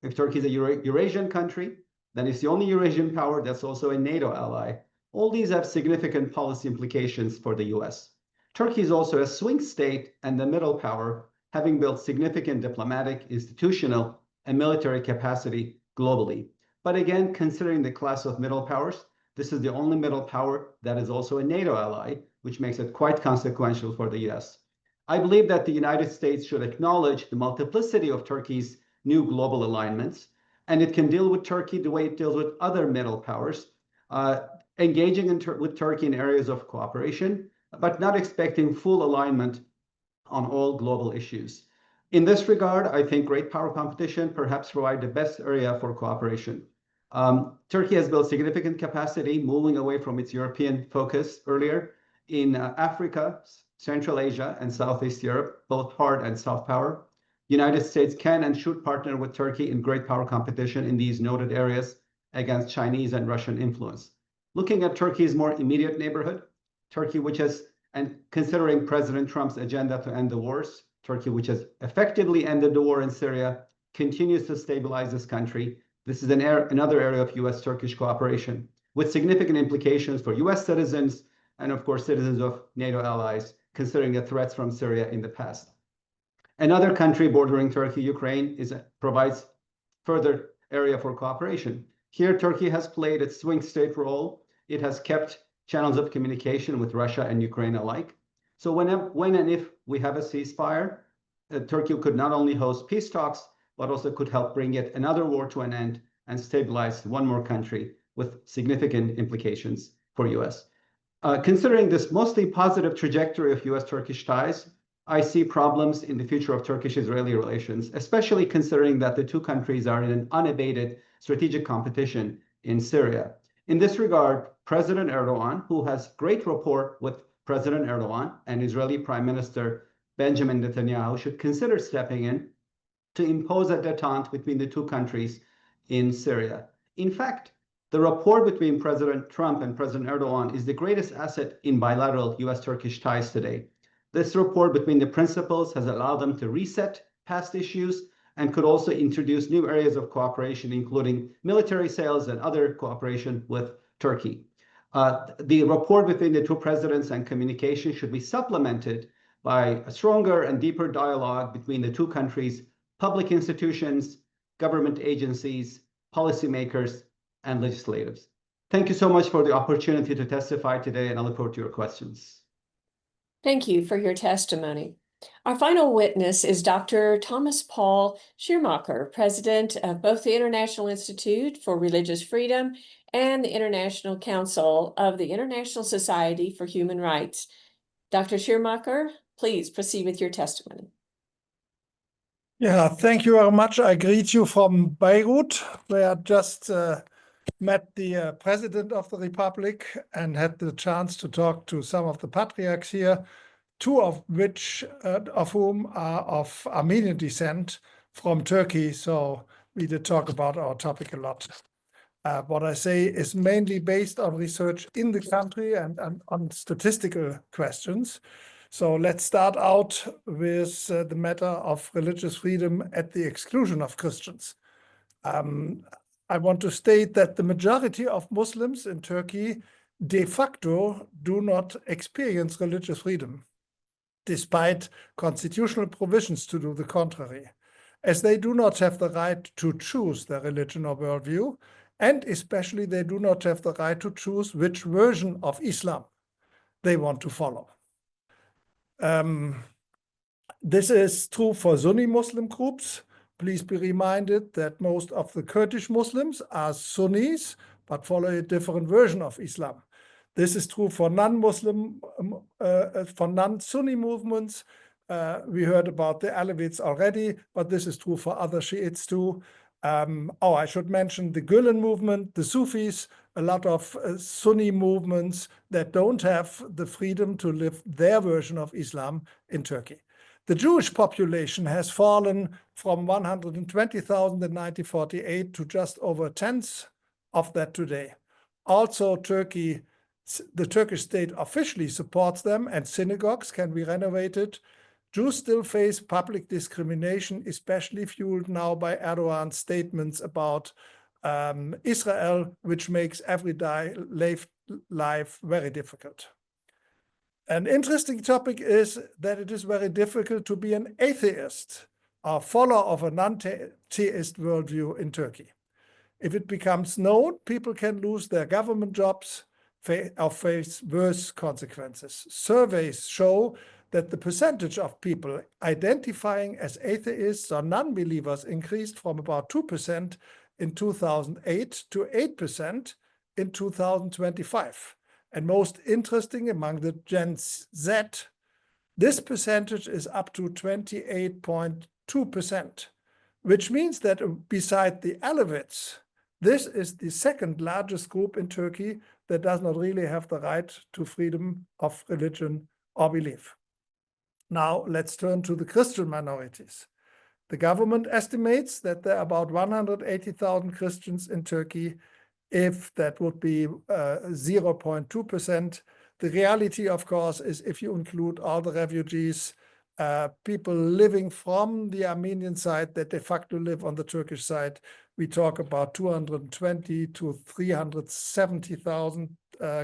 If Turkey is a Eurasian country, then it's the only Eurasian power that's also a NATO ally. All these have significant policy implications for the US. Turkey is also a swing state and the middle power, having built significant diplomatic, institutional, and military capacity globally. But again, considering the class of middle powers, this is the only middle power that is also a NATO ally, which makes it quite consequential for the US. I believe that the United States should acknowledge the multiplicity of Turkey's new global alignments, and it can deal with Turkey the way it deals with other middle powers, engaging with Turkey in areas of cooperation, but not expecting full alignment on all global issues. In this regard, I think great power competition perhaps provide the best area for cooperation. Turkey has built significant capacity, moving away from its European focus earlier in Africa, Central Asia, and Southeast Europe, both hard and soft power. United States can and should partner with Turkey in great power competition in these noted areas against Chinese and Russian influence. Looking at Turkey's more immediate neighborhood, Turkey, which has, and considering President Trump's agenda to end the wars, Turkey, which has effectively ended the war in Syria, continues to stabilize this country. This is another area of US-Turkish cooperation with significant implications for US citizens and, of course, citizens of NATO allies, considering the threats from Syria in the past. Another country bordering Turkey, Ukraine, provides further area for cooperation. Here, Turkey has played its swing state role. It has kept channels of communication with Russia and Ukraine alike. So when and if we have a ceasefire, Turkey could not only host peace talks, but also could help bring yet another war to an end and stabilize one more country with significant implications for US. Considering this mostly positive trajectory of US-Turkish ties, I see problems in the future of Turkish-Israeli relations, especially considering that the two countries are in an unabated strategic competition in Syria. In this regard, President Erdogan, who has great rapport with President Erdogan and Israeli Prime Minister Benjamin Netanyahu, should consider stepping in to impose a détente between the two countries in Syria. In fact, the rapport between President Trump and President Erdogan is the greatest asset in bilateral US-Turkish ties today. This rapport between the principals has allowed them to reset past issues and could also introduce new areas of cooperation, including military sales and other cooperation with Turkey. The rapport between the two presidents and communication should be supplemented by a stronger and deeper dialogue between the two countries' public institutions, government agencies, policymakers, and legislators. Thank you so much for the opportunity to testify today, and I look forward to your questions. Thank you for your testimony. Our final witness is Dr. Thomas Paul Schirmacher, president of both the International Institute for Religious Freedom and the International Council of the International Society for Human Rights. Dr. Schirmacher, please proceed with your testimony. Yeah, thank you very much. I greet you from Beirut, where I just met the President of the Republic and had the chance to talk to some of the patriarchs here, two of whom are of Armenian descent from Turkey. So we did talk about our topic a lot. What I say is mainly based on research in the country and on statistical questions. So let's start out with the matter of religious freedom at the exclusion of Christians. I want to state that the majority of Muslims in Turkey de facto do not experience religious freedom, despite constitutional provisions to do the contrary. as they do not have the right to choose their religion or worldview, and especially they do not have the right to choose which version of Islam they want to follow. This is true for Sunni Muslim groups. Please be reminded that most of the Kurdish Muslims are Sunnis, but follow a different version of Islam. This is true for non-Muslim, for non-Sunni movements. We heard about the Alevis already, but this is true for other Shiites too. I should mention the Gülen movement, the Sufis, a lot of Sunni movements that don't have the freedom to live their version of Islam in Turkey. The Jewish population has fallen from 120,000 in 1948 to just over a tenth of that today. Also, the Turkish state officially supports them, and synagogues can be renovated. Jews still face public discrimination, especially fueled now by Erdogan's statements about Israel, which makes everyday life very difficult. An interesting topic is that it is very difficult to be an atheist, a follower of a non-theist worldview in Turkey. If it becomes known, people can lose their government jobs or face worse consequences. Surveys show that the percentage of people identifying as atheists or non-believers increased from about 2% in 2008 to 8% in 2025. And most interesting, among the Gen Z, this percentage is up to 28.2%, which means that beside the Alevites, this is the second largest group in Turkey that does not really have the right to freedom of religion or belief. Now let's turn to the Christian minorities. The government estimates that there are about 180,000 Christians in Turkey. If that would be 0.2%. The reality, of course, is if you include all the refugees, people living from the Armenian side that de facto live on the Turkish side, we talk about 220 to 370,000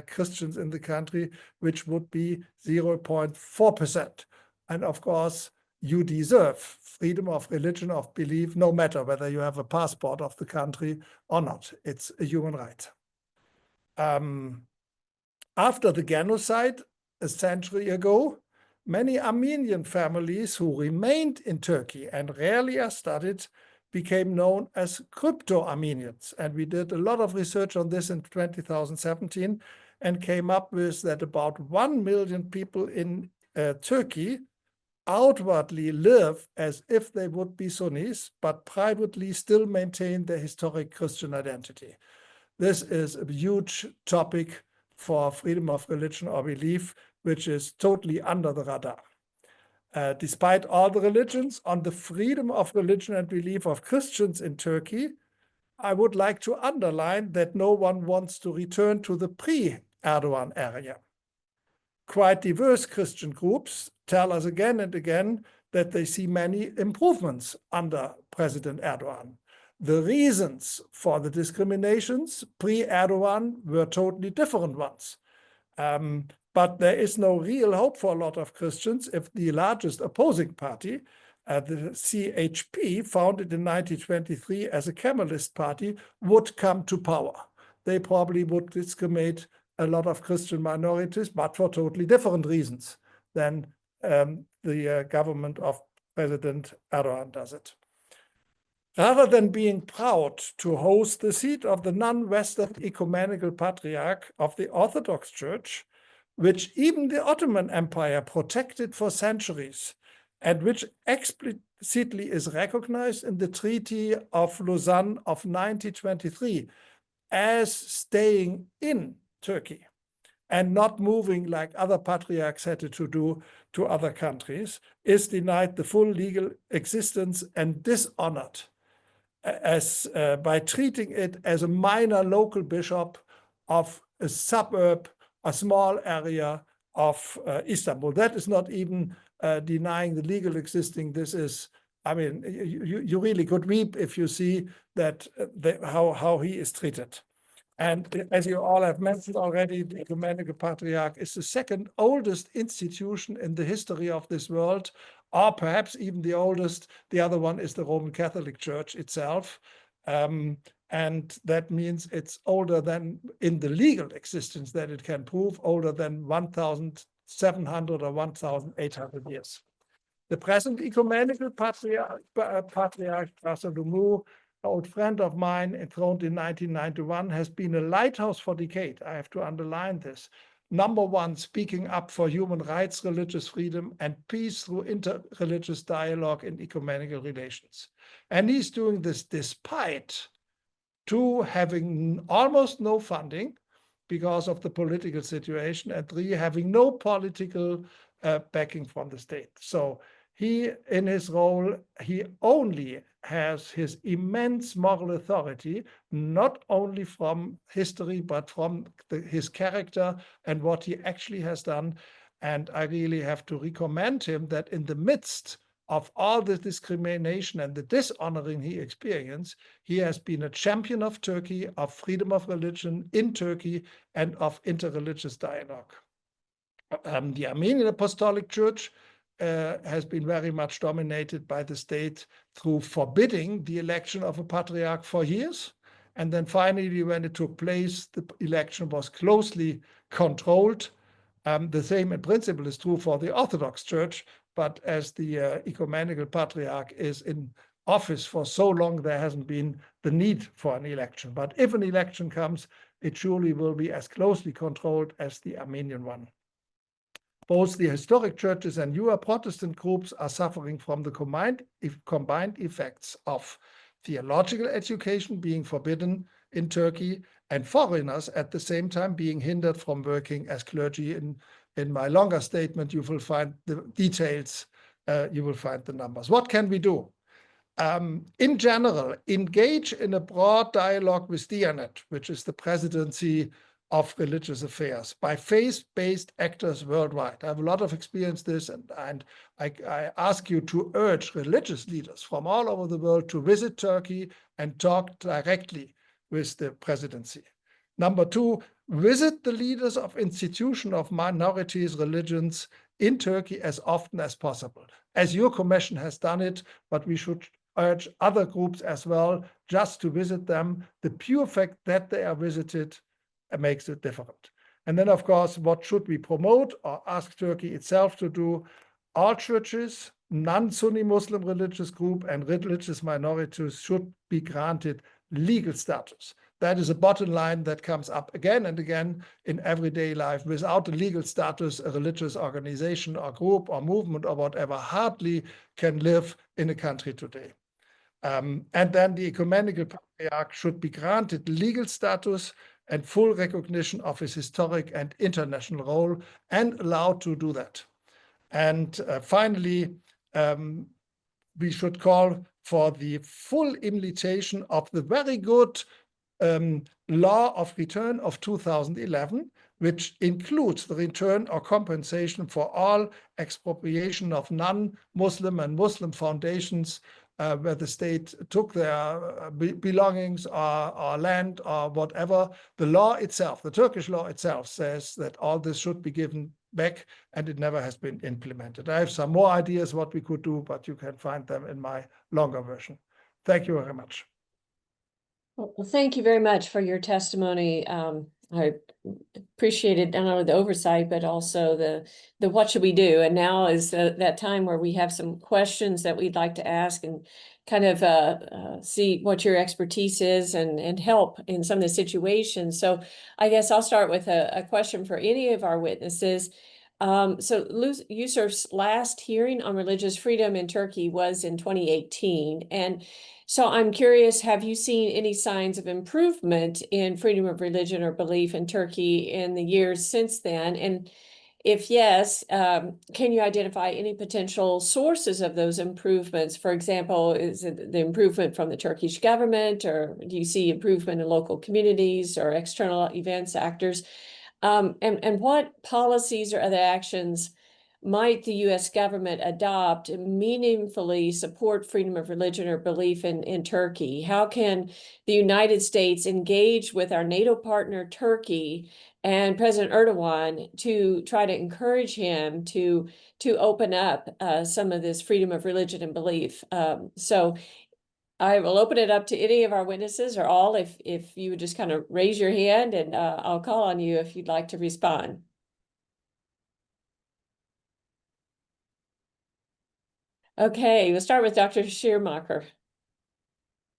Christians in the country, which would be 0.4%. And of course, you deserve freedom of religion, of belief, no matter whether you have a passport of the country or not. It's a human right. After the genocide a century ago, many Armenian families who remained in Turkey and rarely are studied became known as crypto-Armenians. And we did a lot of research on this in 2017 and came up with that about 1 million people in Turkey outwardly live as if they would be Sunnis, but privately still maintain their historic Christian identity. This is a huge topic for freedom of religion or belief, which is totally under the radar. Despite all the religions, on the freedom of religion and belief of Christians in Turkey, I would like to underline that no one wants to return to the pre-Erdogan era. Quite diverse Christian groups tell us again and again that they see many improvements under President Erdogan. The reasons for the discriminations pre-Erdogan were totally different ones. But there is no real hope for a lot of Christians if the largest opposing party, the CHP, founded in 1923 as a Kemalist party, would come to power. They probably would discriminate a lot of Christian minorities, but for totally different reasons than the government of President Erdogan does it. Rather than being proud to host the seat of the non-Western ecumenical patriarch of the Orthodox Church, which even the Ottoman Empire protected for centuries, and which explicitly is recognized in the Treaty of Lausanne of 1923 as staying in Turkey and not moving like other patriarchs had to do to other countries, is denied the full legal existence and dishonored by treating it as a minor local bishop of a suburb, a small area of Istanbul. That is not even denying the legal existing. This is, I mean, you really could weep if you see that how he is treated. And as you all have mentioned already, the Ecumenical Patriarch is the second oldest institution in the history of this world, or perhaps even the oldest. The other one is the Roman Catholic Church itself. And that means it's older than in the legal existence that it can prove, older than 1,700 or 1,800 years. The present Ecumenical Patriarch Bartholomew, an old friend of mine, enthroned in 1991, has been a lighthouse for decades. I have to underline this. Number one, speaking up for human rights, religious freedom, and peace through interreligious dialogue in ecumenical relations. And he's doing this despite having almost no funding because of the political situation, and three, having no political backing from the state. So he, in his role, he only has his immense moral authority, not only from history, but from his character and what he actually has done. And I really have to recommend him that in the midst of all the discrimination and the dishonoring he experienced, he has been a champion of Turkey, of freedom of religion in Turkey, and of interreligious dialogue. The Armenian Apostolic Church has been very much dominated by the state through forbidding the election of a patriarch for years. And then finally, when it took place, the election was closely controlled. The same in principle is true for the Orthodox Church, but as the Ecumenical Patriarch is in office for so long, there hasn't been the need for an election. But if an election comes, it surely will be as closely controlled as the Armenian one. Both the historic churches and newer Protestant groups are suffering from the combined effects of theological education being forbidden in Turkey and foreigners at the same time being hindered from working as clergy. In my longer statement, you will find the details, you will find the numbers. What can we do? In general, engage in a broad dialogue with designate, which is the presidency of religious affairs, by faith-based actors worldwide. I have a lot of experience this, and I ask you to urge religious leaders from all over the world to visit Turkey and talk directly with the presidency. Number two, visit the leaders of institutions of minorities, religions in Turkey as often as possible, as your commission has done it, but we should urge other groups as well just to visit them. The pure fact that they are visited makes it different. And then, of course, what should we promote or ask Turkey itself to do? All churches, non-Sunni Muslim religious group, and religious minorities should be granted legal status. That is a bottom line that comes up again and again in everyday life. Without a legal status, a religious organization or group or movement or whatever hardly can live in a country today. And then the Ecumenical Patriarch should be granted legal status and full recognition of his historic and international role, and allowed to do that. And finally, we should call for the full implementation of the very good law of return of 2011, which includes the return or compensation for all expropriation of non-Muslim and Muslim foundations where the state took their belongings or land or whatever. The law itself, the Turkish law itself, says that all this should be given back, and it never has been implemented. I have some more ideas what we could do, but you can find them in my longer version. Thank you very much. Well, thank you very much for your testimony. I appreciated not only the oversight, but also the what should we do? And now is that time where we have some questions that we'd like to ask and kind of see what your expertise is and help in some of the situations. So I guess I'll start with a question for any of our witnesses. So USCIRF's last hearing on religious freedom in Turkey was in 2018. And so I'm curious, have you seen any signs of improvement in freedom of religion or belief in Turkey in the years since then? And if yes, can you identify any potential sources of those improvements? For example, is it the improvement from the Turkish government, or do you see improvement in local communities or external events, actors? And what policies or other actions might the U.S. government adopt and meaningfully support freedom of religion or belief in Turkey? How can the United States engage with our NATO partner, Turkey, and President Erdogan to try to encourage him to open up some of this freedom of religion and belief? So I will open it up to any of our witnesses or all, if you would just kind of raise your hand, and I'll call on you if you'd like to respond. Okay, we'll start with Dr. Schirmacher.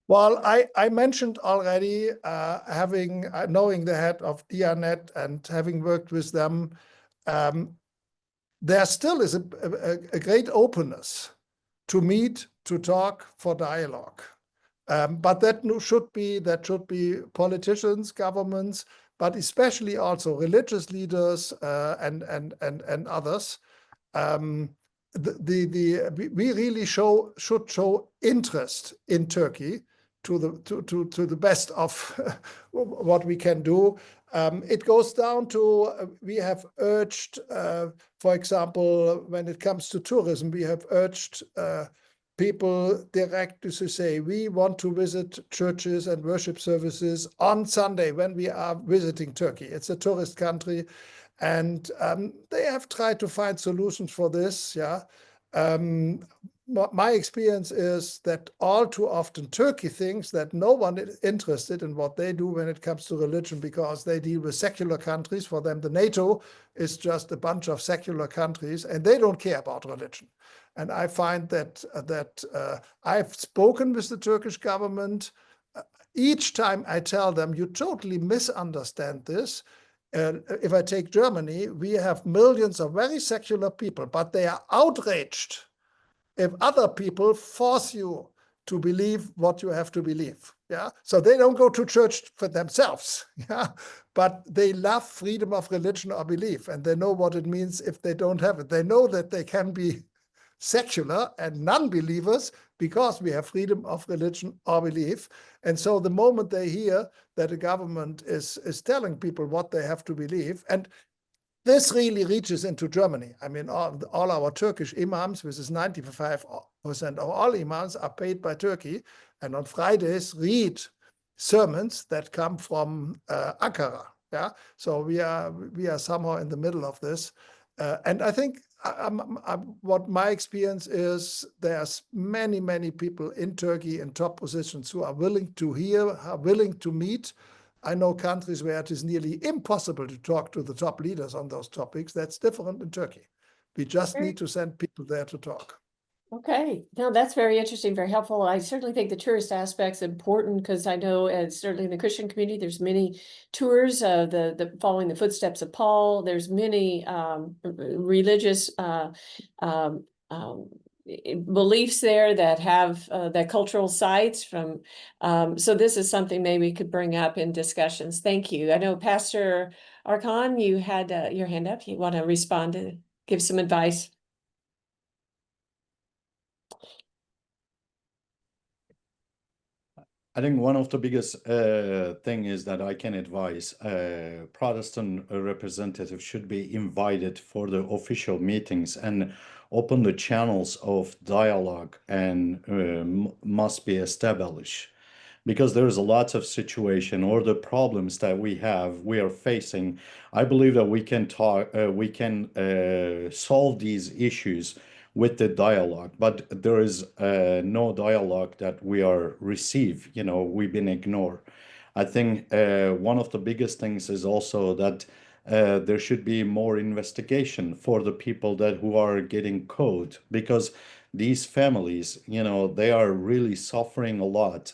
Well, I mentioned already knowing the head of Diyanet and having worked with them, there still is a great openness to meet, to talk, for dialogue. But that should be politicians, governments, but especially also religious leaders and others. We really should show interest in Turkey to the best of what we can do. It goes down to we have urged, for example, when it comes to tourism, we have urged people directly to say, we want to visit churches and worship services on Sunday when we are visiting Turkey. It's a tourist country, and they have tried to find solutions for this. Yeah. My experience is that all too often Turkey thinks that no one is interested in what they do when it comes to religion, because they deal with secular countries. For them, the NATO is just a bunch of secular countries, and they don't care about religion. And I find that I've spoken with the Turkish government. Each time I tell them, you totally misunderstand this. If I take Germany, we have millions of very secular people, but they are outraged if other people force you to believe what you have to believe. Yeah, so they don't go to church for themselves. Yeah, but they love freedom of religion or belief, and they know what it means if they don't have it. They know that they can be secular and non-believers because we have freedom of religion or belief. And so the moment they hear that the government is telling people what they have to believe, and this really reaches into Germany. I mean, all our Turkish imams, which is 95% of all imams, are paid by Turkey, and on Fridays read sermons that come from Ankara. Yeah, so we are somehow in the middle of this, and I think what my experience is, there's many people in Turkey in top positions who are willing to hear, are willing to meet. I know countries where it is nearly impossible to talk to the top leaders on those topics. That's different in Turkey. We just need to send people there to talk. Okay, no, that's very interesting, very helpful. I certainly think the tourist aspect's important, because I know, certainly in the Christian community, there's many tours, the following the footsteps of Paul. There's many religious beliefs there that have that cultural sites from. So this is something maybe we could bring up in discussions. Thank you. I know Pastor Arkan, you had your hand up. You want to respond to give some advice? I think one of the biggest thing is that I can advise Protestant representatives should be invited for the official meetings and open the channels of dialogue, and must be established, because there's a lot of situation or the problems that we are facing. I believe that we can solve these issues with the dialogue, but there is no dialogue that we are receive. We've been ignored. I think one of the biggest things is also that there should be more investigation for the people who are getting caught, because these families, they are really suffering a lot,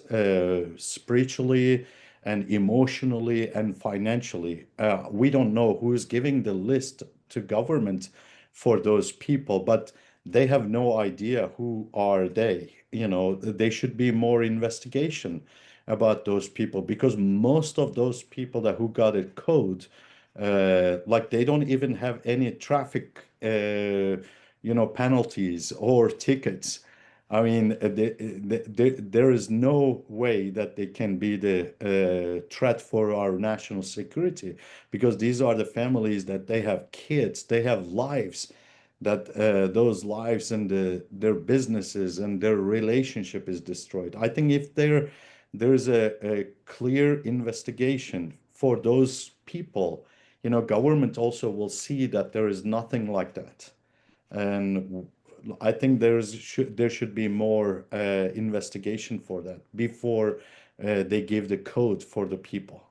spiritually and emotionally and financially. We don't know who is giving the list to government for those people, but they have no idea who are they. They should be more investigation about those people, because most of those people who got it caught, like they don't even have any traffic penalties or tickets. I mean, there is no way that they can be the threat for our national security, because these are the families that they have kids, they have lives, that those lives and their businesses and their relationship is destroyed. I think if there's a clear investigation for those people, government also will see that there is nothing like that. And I think there should be more investigation for that before they give the code for the people.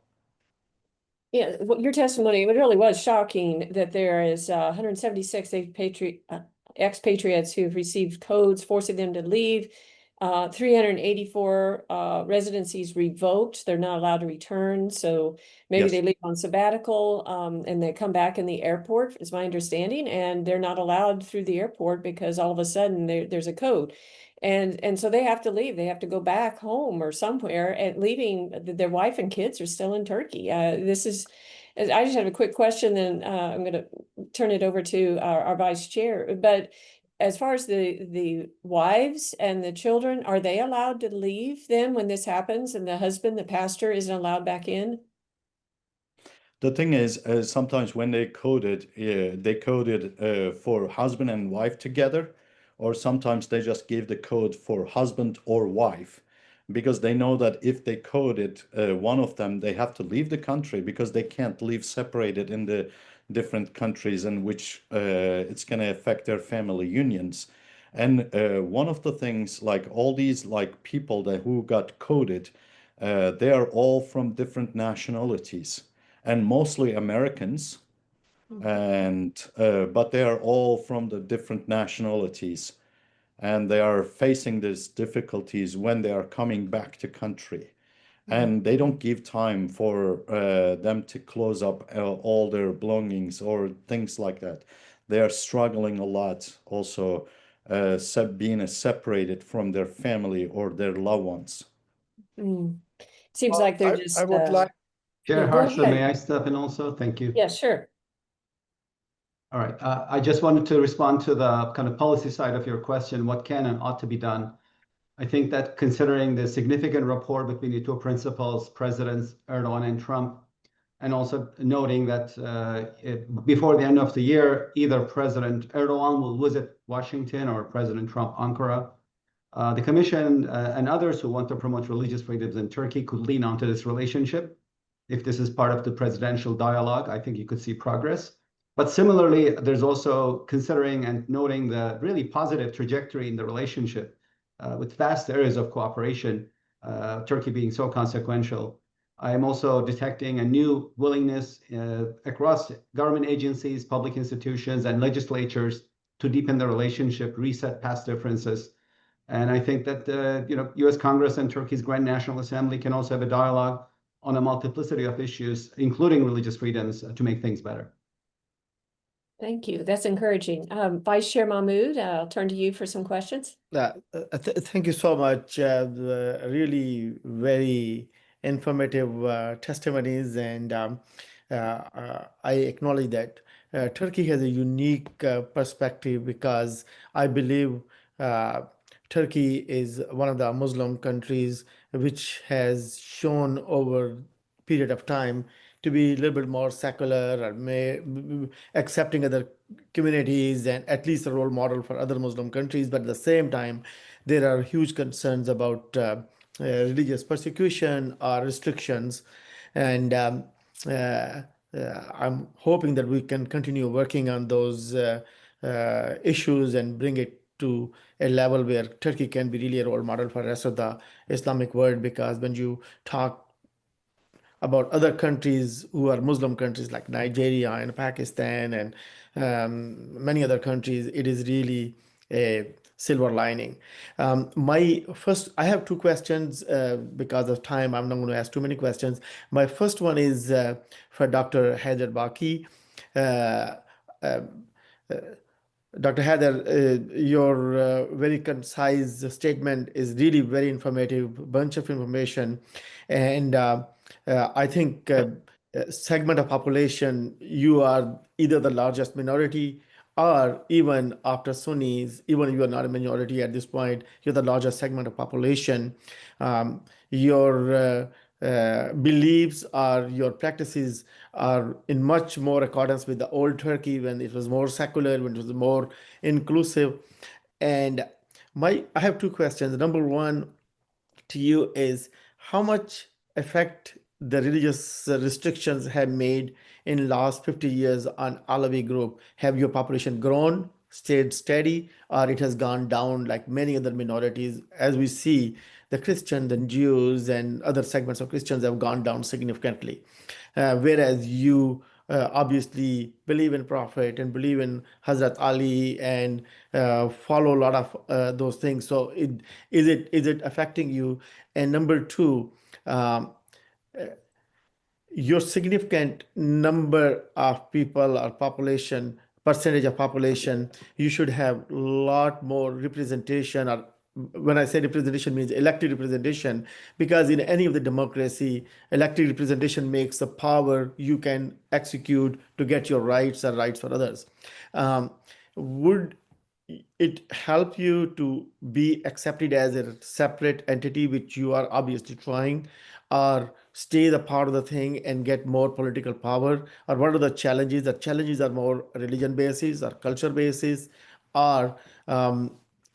Yeah, your testimony, it really was shocking that there is 176 expatriates who've received codes forcing them to leave. 384 residencies revoked. They're not allowed to return. So maybe Yes. they leave on sabbatical and they come back in the airport, is my understanding, and they're not allowed through the airport because all of a sudden there's a code. And so they have to leave. They have to go back home or somewhere, and leaving their wife and kids are still in Turkey. I just have a quick question, then I'm going to turn it over to our vice chair. But as far as the wives and the children, are they allowed to leave them when this happens, and the husband, the pastor, isn't allowed back in? The thing is, sometimes when they coded for husband and wife together, or sometimes they just give the code for husband or wife, because they know that if they code it, one of them, they have to leave the country because they can't live separated in the different countries, in which it's going to affect their family unions. And one of the things, like all these like people who got coded, they are all from different nationalities and mostly Americans, and but they are all from the different nationalities, and they are facing these difficulties when they are coming back to country, and they don't give time for them to close up all their belongings or things like that. They are struggling a lot also, being separated from their family or their loved ones. Seems like they're I just would like, Chair yeah, go Hartzler, may ahead. I step in also? Thank you. Yeah, sure. All right. I just wanted to respond to the kind of policy side of your question, what can and ought to be done. I think that considering the significant rapport between the two principals, Presidents Erdogan and Trump, and also noting that before the end of the year, either President Erdogan will visit Washington or President Trump Ankara. The Commission and others who want to promote religious freedoms in Turkey could lean onto this relationship. If this is part of the presidential dialogue, I think you could see progress. But similarly, there's also considering and noting the really positive trajectory in the relationship with vast areas of cooperation, Turkey being so consequential. I am also detecting a new willingness across government agencies, public institutions, and legislatures to deepen the relationship, reset past differences. And I think that U.S. Congress and Turkey's Grand National Assembly can also have a dialogue on a multiplicity of issues, including religious freedoms, to make things better. Thank you. That's encouraging. Vice Chair Mahmood, I'll turn to you for some questions. Thank you so much. Really very informative testimonies, and I acknowledge that Turkey has a unique perspective, because I believe Turkey is one of the Muslim countries which has shown over period of time to be a little bit more secular, or accepting other communities, and at least a role model for other Muslim countries. But at the same time, there are huge concerns about religious persecution or restrictions. And I'm hoping that we can continue working on those issues and bring it to a level where Turkey can be really a role model for the rest of the Islamic world. Because when you talk about other countries who are Muslim countries like Nigeria and Pakistan and many other countries, it is really a silver lining. I have two questions. Because of time, I'm not going to ask too many questions. My first one is for Dr. Haider Baki. Uh, uh, Dr. Heather, your very concise statement is really very informative, bunch of information. And I think segment of population, you are either the largest minority, or even after Sunnis, even if you are not a minority at this point, you're the largest segment of population. Your beliefs or your practices are in much more accordance with the old Turkey when it was more secular, when it was more inclusive. And I have two questions. Number one to you is how much effect the religious restrictions have made in last 50 years on Alawi group? Have your population grown, stayed steady, or it has gone down like many other minorities? As we see, the Christians and Jews and other segments of Christians have gone down significantly. Whereas you obviously believe in Prophet and believe in Hazrat Ali and follow a lot of those things. So is it affecting you? And number two, your significant number of people or population, percentage of population, you should have a lot more representation, or when I say representation means elected representation, because in any of the democracy, elected representation makes the power you can execute to get your rights or rights for others. Would it help you to be accepted as a separate entity, which you are obviously trying, or stay the part of the thing and get more political power? Or what are the challenges? The challenges are more religion basis or culture basis, or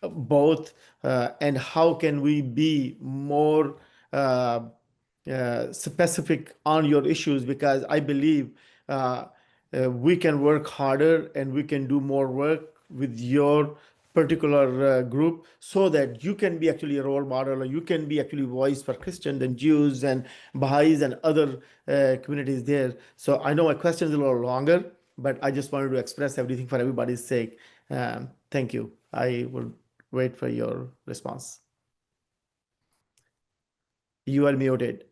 both? And how can we be more specific on your issues? Because I believe we can work harder and we can do more work with your particular group, so that you can be actually a role model, or you can be actually voice for Christians and Jews and Baha'is and other communities there. So I know my question is a little longer, but I just wanted to express everything for everybody's sake. Thank you. I will wait for your response. You are muted.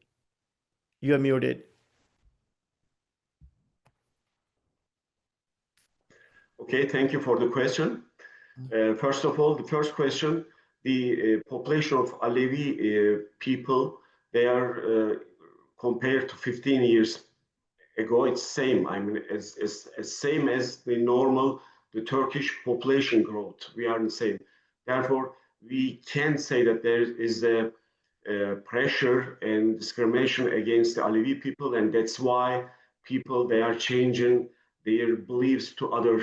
You are muted. Okay, thank you for the question. First of all, the first question, the population of Alevi people, they are compared to 15 years ago, it's same. I mean, as same as the normal, the Turkish population growth. We are the same. Therefore, we can say that there is a pressure and discrimination against the Alevi people, and that's why people, they are changing their beliefs to other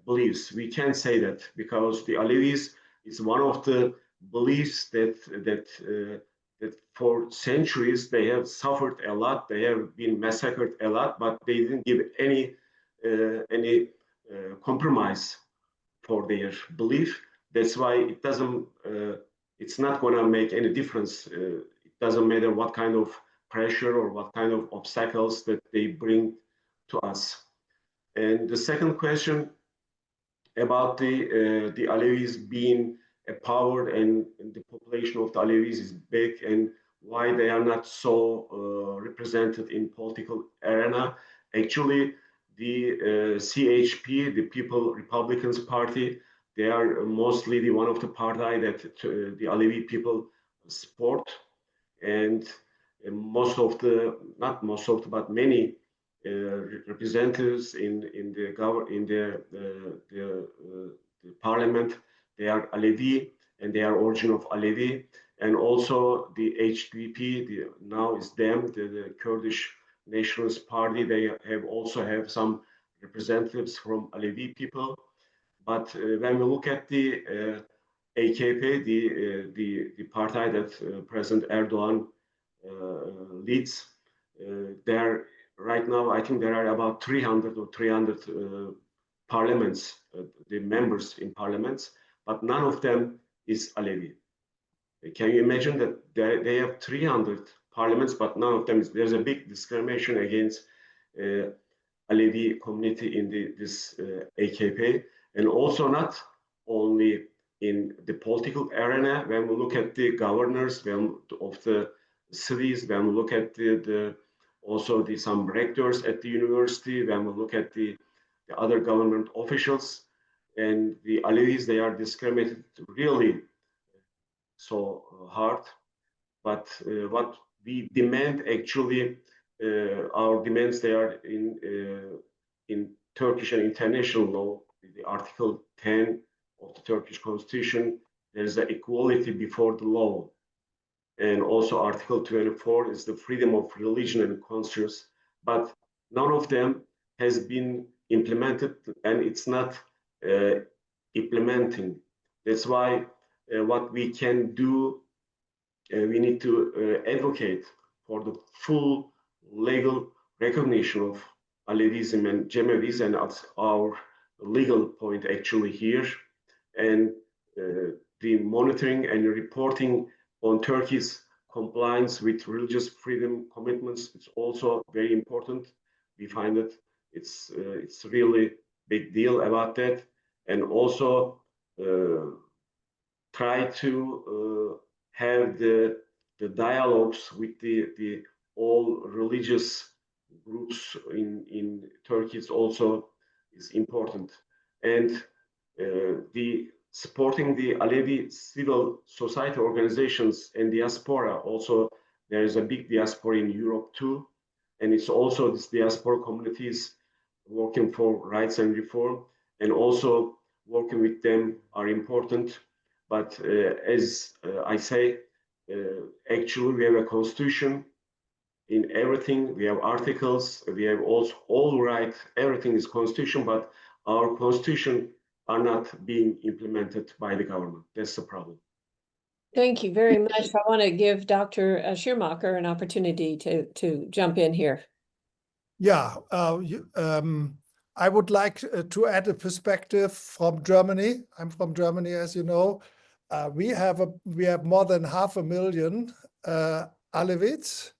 beliefs. We can say that because the Alevis is one of the beliefs that for centuries they have suffered a lot, they have been massacred a lot, but they didn't give any compromise for their belief. That's why it doesn't. It's not going to make any difference. It doesn't matter what kind of pressure or what kind of obstacles that they bring to us. And the second question about the Alevis being a power, and the population of the Alevis is big, and why they are not so represented in political arena. Actually, the CHP, the People Republicans Party, they are mostly the one of the party that the Alevi people support, and most of the, not most of the, but many representatives in the parliament, they are Alevi, and they are origin of Alevi. And also the HDP, now is them, the Kurdish Nationalist Party, they have also have some representatives from Alevi people. But when we look at the AKP, the party that President Erdogan leads, there right now, I think there are about 300 or 300 parliaments, the members in parliaments, but none of them is Alevi. Can you imagine that they have 300 parliaments, but none of them is, there's a big discrimination against Alevi community in this AKP, and also not only in the political arena. When we look at the governors of the cities, when we look at also some rectors at the university, when we look at the other government officials, and the Alevis, they are discriminated really so hard. But what we demand, actually, our demands, they are in Turkish and international law, the Article 10 of the Turkish Constitution. There is an equality before the law. and also Article 24 is the freedom of religion and conscience, but none of them has been implemented, and it's not implementing. That's why what we can do, we need to advocate for the full legal recognition of Alevism and Cemevis, and that's our legal point actually here. And the monitoring and reporting on Turkey's compliance with religious freedom commitments is also very important. We find that it's really big deal about that, and also try to have the dialogues with the all religious groups in Turkey is also important, and the supporting the Alevi civil society organizations and diaspora. Also, there is a big diaspora in Europe too, and it's also this diaspora communities working for rights and reform, and also working with them are important. But as I say, actually we have a constitution in everything. We have articles, we have also all right, everything is constitution, but our constitution are not being implemented by the government. That's the problem. Thank you very much. I want to give Dr. Schirmacher an opportunity to jump in here. Yeah, I would like to add a perspective from Germany. I'm from Germany, as you know. We have more than 500,000 Alevites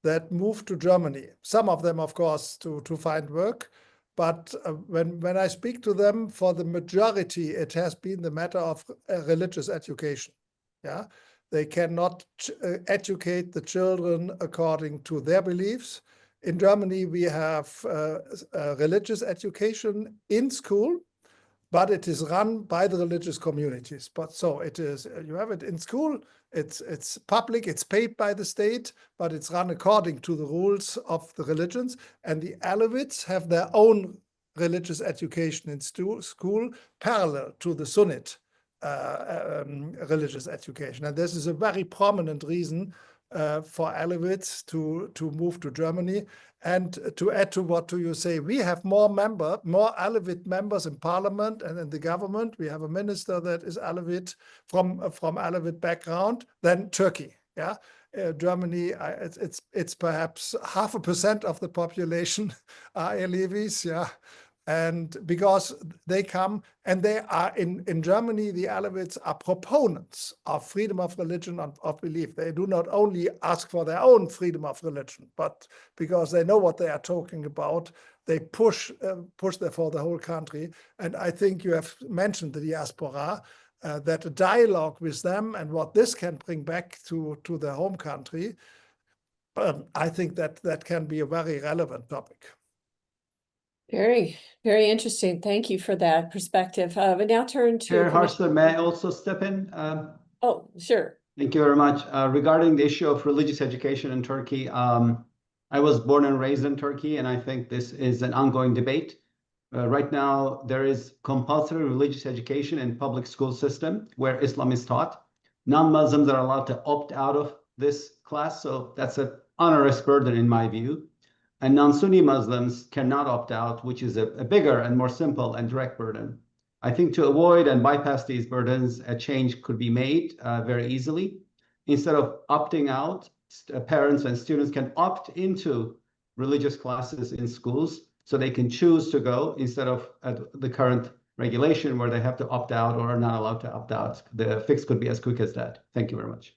that moved to Germany. Some of them, of course, to find work. But when I speak to them, for the majority, it has been the matter of religious education. Yeah, they cannot educate the children according to their beliefs. In Germany, we have religious education in school, but it is run by the religious communities. But so it is, you have it in school, it's public, it's paid by the state, but it's run according to the rules of the religions. And the Alevites have their own religious education in school parallel to the Sunnite religious education. And this is a very prominent reason for Alevites to move to Germany. And to add to what you say, we have more Alevite members in parliament and in the government. We have a minister that is Alevite from Alevite background than Turkey. Yeah, Germany, it's perhaps 0.5% of the population are Alevis. Yeah. And because they come and they are in Germany, the Alevites are proponents of freedom of religion and of belief. They do not only ask for their own freedom of religion, but because they know what they are talking about, they push that for the whole country. And I think you have mentioned the diaspora, that a dialogue with them and what this can bring back to their home country, I think that can be a very relevant topic. Very, very interesting. Thank you for that perspective. We now turn to Chair Hartzler, may I also step in? Oh, sure. Thank you very much. Regarding the issue of religious education in Turkey, I was born and raised in Turkey, and I think this is an ongoing debate. Right now, there is compulsory religious education in public school system where Islam is taught. Non-Muslims are allowed to opt out of this class, so that's an onerous burden in my view. And non-Sunni Muslims cannot opt out, which is a bigger and more simple and direct burden. I think to avoid and bypass these burdens, a change could be made very easily. Instead of opting out, parents and students can opt into religious classes in schools so they can choose to go instead of the current regulation where they have to opt out or are not allowed to opt out. The fix could be as quick as that. Thank you very much.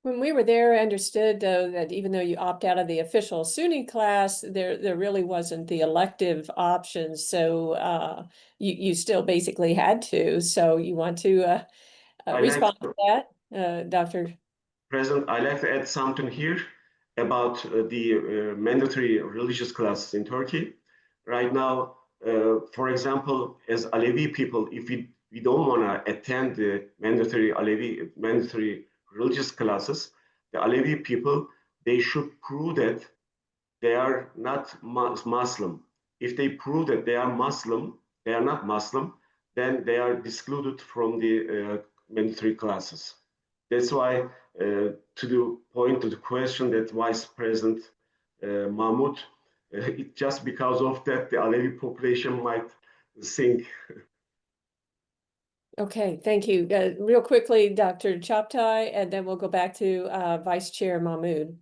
When we were there, I understood, though, that even though you opt out of the official Sunni class, there really wasn't the elective options. So you still basically had to. So you want to respond to that, Dr. President, I'd like to add something here about the mandatory religious classes in Turkey. Right now, for example, as Alevi people, if we don't want to attend the mandatory religious classes, the Alevi people, they should prove that they are not Muslim. If they prove that they are Muslim, they are not Muslim, then they are excluded from the mandatory classes. That's why to the point to the question that Vice President Mahmoud, it's just because of that the Alevi population might sink. Okay, thank you. Real quickly, Dr. Chaptai, and then we'll go back to Vice Chair Mahmoud.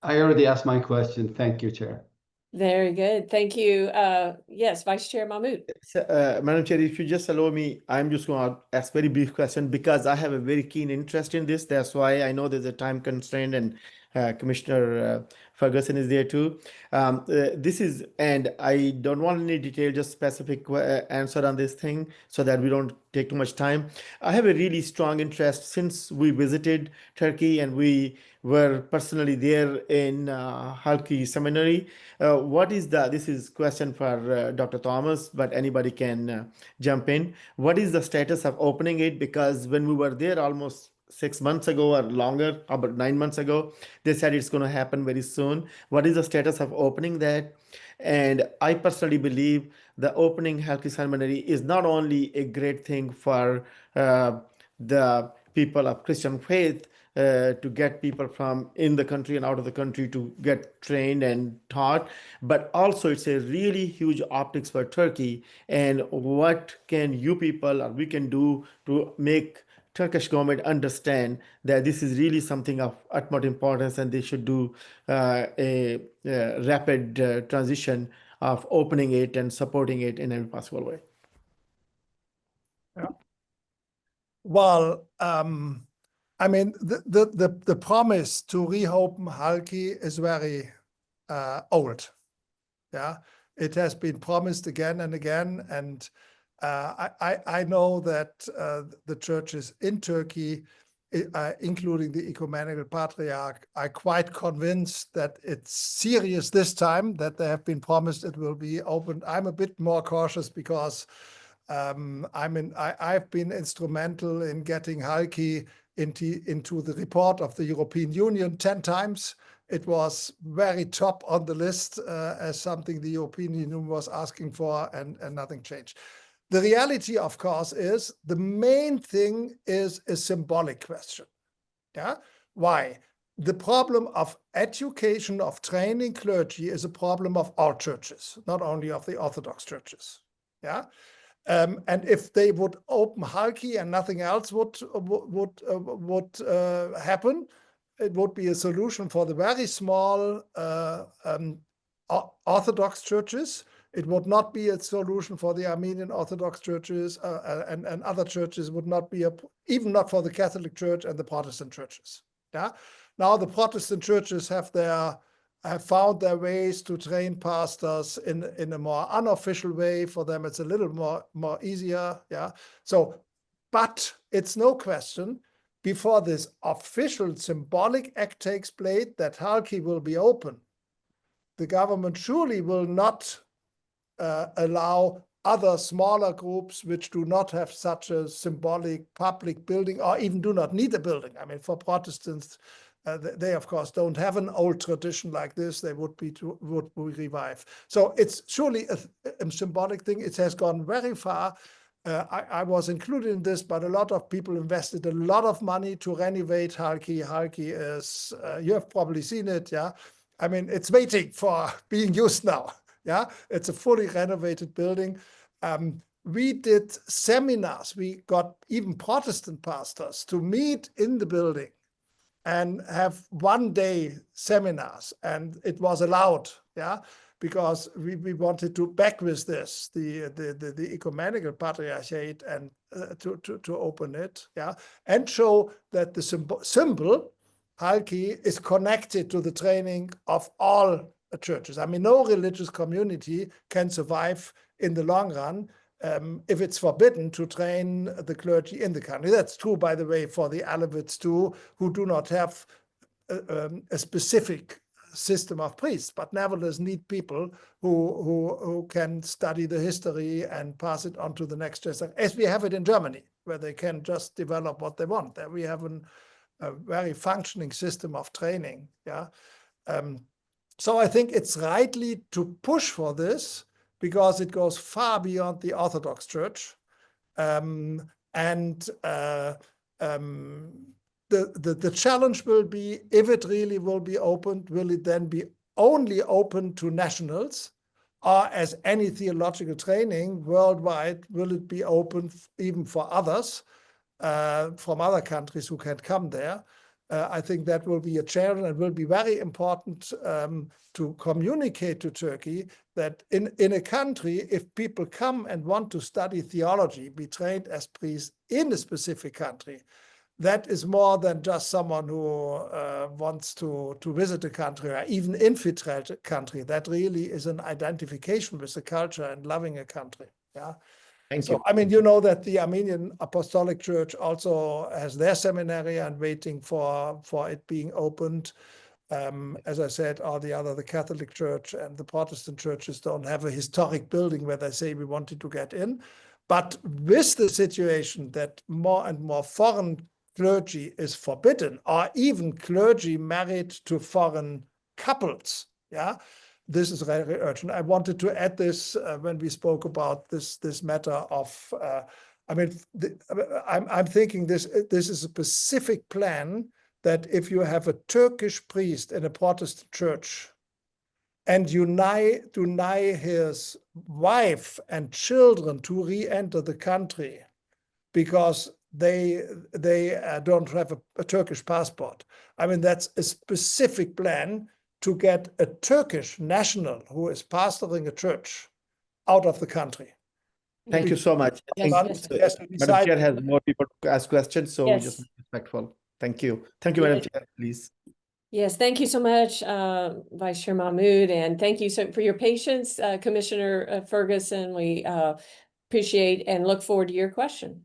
I already asked my question. Thank you, Chair. Very good. Thank you. Yes, Vice Chair Mahmoud. Madam Chair, if you just allow me, I'm just going to ask very brief question because I have a very keen interest in this. That's why I know there's a time constraint and Commissioner Ferguson is there too. And I don't want any detail, just specific answer on this thing so that we don't take too much time. I have a really strong interest since we visited Turkey and we were personally there in Halki Seminary. This is question for Dr. Thomas, but anybody can jump in. What is the status of opening it? Because when we were there almost 6 months ago or longer, about 9 months ago, they said it's going to happen very soon. What is the status of opening that? And I personally believe the opening Halki Seminary is not only a great thing for the people of Christian faith, to get people from in the country and out of the country to get trained and taught, but also it's a really huge optics for Turkey and what can you people or we can do to make Turkish government understand that this is really something of utmost importance and they should do a rapid transition of opening it and supporting it in every possible way. Yeah. Well, I mean, the promise to reopen Halki is very old. Yeah, it has been promised again and again, and I know that the churches in Turkey, including the Ecumenical Patriarch, are quite convinced that it's serious this time, that they have been promised it will be opened. I'm a bit more cautious because I've been instrumental in getting Halki into the report of the European Union 10 times. It was very top on the list as something the European Union was asking for, and nothing changed. The reality, of course, is the main thing is a symbolic question. Yeah, why? The problem of education, of training clergy is a problem of all churches, not only of the Orthodox churches. Yeah. And if they would open Halki and nothing else would happen, it would be a solution for the very small Orthodox churches. It would not be a solution for the Armenian Orthodox churches and other churches. Would not be even not for the Catholic Church and the Protestant churches. Yeah. Now the Protestant churches have found their ways to train pastors in a more unofficial way. For them, it's a little more easier. Yeah. So, but it's no question before this official symbolic act takes place that Halki will be open. The government surely will not allow other smaller groups which do not have such a symbolic public building or even do not need a building. I mean, for Protestants, they of course don't have an old tradition like this. They would be revived. So it's surely a symbolic thing. It has gone very far. I was included in this, but a lot of people invested a lot of money to renovate Halki. Halki is, you have probably seen it, yeah? I mean, it's waiting for being used now, yeah? It's a fully renovated building. We did seminars. We got even Protestant pastors to meet in the building and have one-day seminars, and it was allowed, yeah, because we wanted to back with this, the Ecumenical Patriarchate, and to open it, yeah, and show that the symbol Halki is connected to the training of all churches. I mean, no religious community can survive in the long run if it's forbidden to train the clergy in the country. That's true, by the way, for the Alevis too, who do not have a specific system of priests, but nevertheless need people who can study the history and pass it on to the next generation, as we have it in Germany, where they can just develop what they want. There we have a very functioning system of training. Yeah. So I think it's rightly to push for this, because it goes far beyond the Orthodox Church. the challenge will be, if it really will be opened, will it then be only open to nationals? Or as any theological training worldwide, will it be open even for others from other countries who can come there? I think that will be a challenge, and will be very important to communicate to Turkey that in a country, if people come and want to study theology, be trained as priests in a specific country, that is more than just someone who wants to visit a country or even infiltrate a country. That really is an identification with the culture and loving a country. Yeah. Thank you. I mean, you know that the Armenian Apostolic Church also has their seminary and waiting for it being opened. As I said, the Catholic Church and the Protestant churches don't have a historic building where they say we wanted to get in. But with the situation that more and more foreign clergy is forbidden, or even clergy married to foreign couples, yeah, this is very urgent. I wanted to add this when we spoke about this matter of. I mean, I'm thinking this is a specific plan that if you have a Turkish priest in a Protestant church, and you deny his wife and children to re-enter the country because they don't have a Turkish passport. I mean, that's a specific plan to get a Turkish national who is pastoring a church out of the country. Thank you so much. I Yes, think yes. Madam Chair has more people to ask questions, so we Yes. just be respectful. Thank you. Thank you, Madam Chair, please. Yes, thank you so much, Vice Chair Mahmood, and thank you for your patience, Commissioner Ferguson. We appreciate and look forward to your question.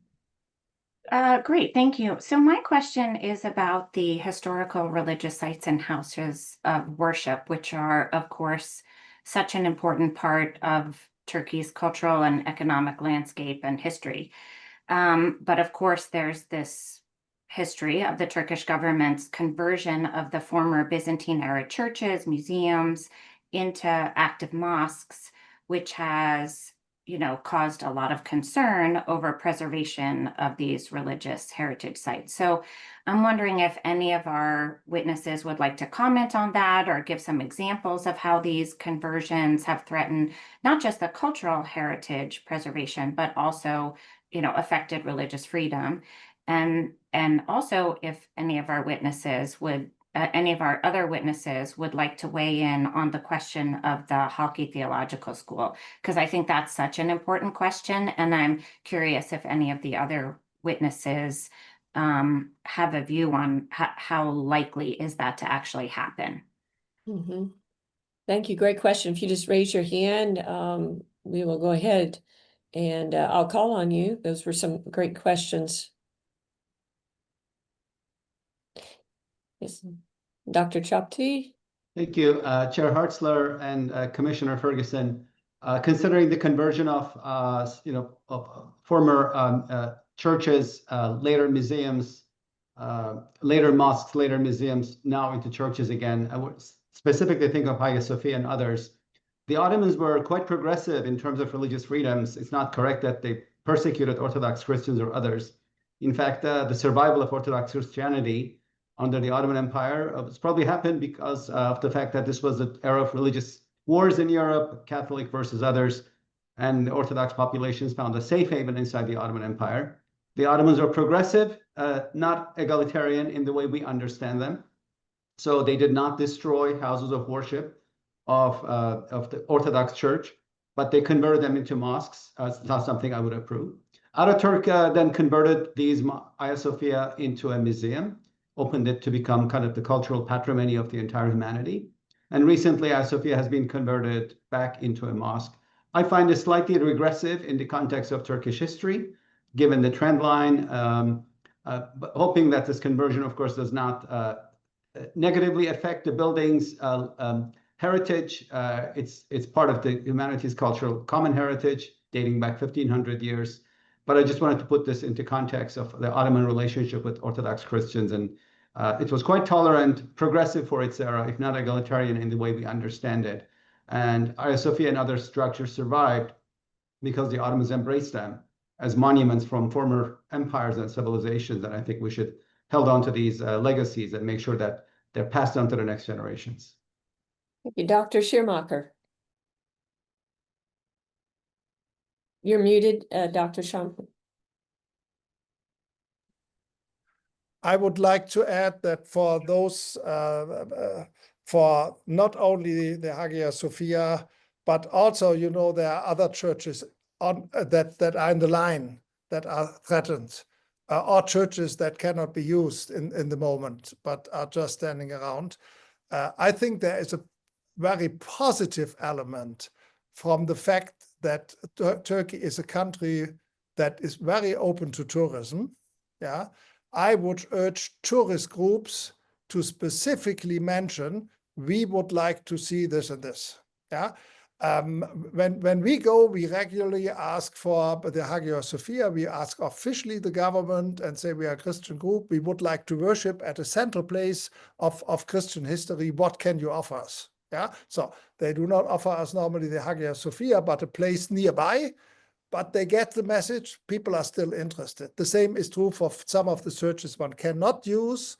Great, thank you. So my question is about the historical religious sites and houses of worship, which are, of course, such an important part of Turkey's cultural and economic landscape and history. But of course, there's this history of the Turkish government's conversion of the former Byzantine-era churches, museums, into active mosques, which has caused a lot of concern over preservation of these religious heritage sites. So I'm wondering if any of our witnesses would like to comment on that or give some examples of how these conversions have threatened not just the cultural heritage preservation, but also, affected religious freedom. And also if any of our other witnesses would like to weigh in on the question of the Halki Theological School, because I think that's such an important question. And I'm curious if any of the other witnesses have a view on how likely is that to actually happen. Mm-hmm. Thank you. Great question. If you just raise your hand, we will go ahead and I'll call on you. Those were some great questions. Yes, Dr. Chapti. Thank you, Chair Hartzler and Commissioner Ferguson. Considering the conversion of former churches, later museums, later mosques, later museums, now into churches again, I would specifically think of Hagia Sophia and others. The Ottomans were quite progressive in terms of religious freedoms. It's not correct that they persecuted Orthodox Christians or others. In fact, the survival of Orthodox Christianity under the Ottoman Empire it's probably happened because of the fact that this was an era of religious wars in Europe, Catholic versus others, and the Orthodox populations found a safe haven inside the Ottoman Empire. The Ottomans are progressive, not egalitarian in the way we understand them. So they did not destroy houses of worship of the Orthodox Church, but they converted them into mosques. It's not something I would approve. Ataturk then converted these Hagia Sophia into a museum, opened it to become kind of the cultural patrimony of the entire humanity. And recently, Hagia Sophia has been converted back into a mosque. I find this slightly regressive in the context of Turkish history, given the trend line, but hoping that this conversion, of course, does not negatively affect the building's heritage. It's part of the humanity's cultural common heritage dating back 1,500 years. But I just wanted to put this into context of the Ottoman relationship with Orthodox Christians. And it was quite tolerant, progressive for its era, if not egalitarian in the way we understand it. And Hagia Sophia and other structures survived because the Ottomans embraced them as monuments from former empires and civilizations. And I think we should held on to these legacies and make sure that they're passed on to the next generations. Thank you, Dr. Schirmacher. You're muted, Dr. Schirmacher. I would like to add that for those, for not only the Hagia Sophia, but also, you know, there are other churches on that are in the line that are threatened, or churches that cannot be used in the moment, but are just standing around. I think there is a very positive element from the fact that Turkey is a country that is very open to tourism. Yeah, I would urge tourist groups to specifically mention, we would like to see this and this. Yeah. When we go, we regularly ask for the Hagia Sophia. We ask officially the government and say we are a Christian group. We would like to worship at a central place of Christian history. What can you offer us? Yeah. So they do not offer us normally the Hagia Sophia, but a place nearby. But they get the message. People are still interested. The same is true for some of the churches one cannot use.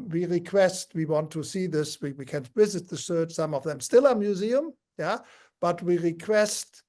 We request, we want to see this. We can visit the church. Some of them still are museum. Yeah, but we request,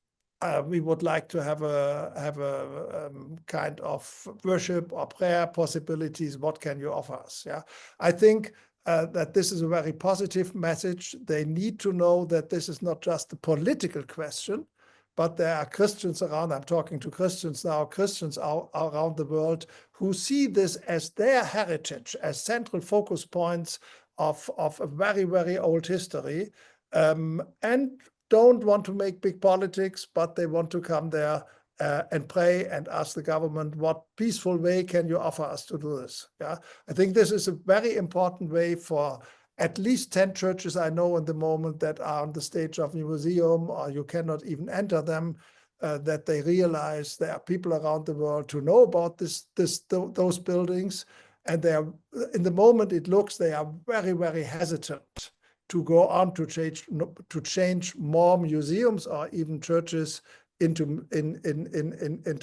we would like to have a kind of worship or prayer possibilities. What can you offer us? Yeah, I think that this is a very positive message. They need to know that this is not just a political question, but there are Christians around. I'm talking to Christians now, Christians around the world who see this as their heritage, as central focus points of a very, very old history. And don't want to make big politics, but they want to come there and pray and ask the government, what peaceful way can you offer us to do this? Yeah, I think this is a very important way for at least 10 churches I know in the moment that are on the stage of a museum, or you cannot even enter them, that they realize there are people around the world who know about those buildings. And they are, in the moment it looks, they are very, very hesitant to go on to change more museums or even churches into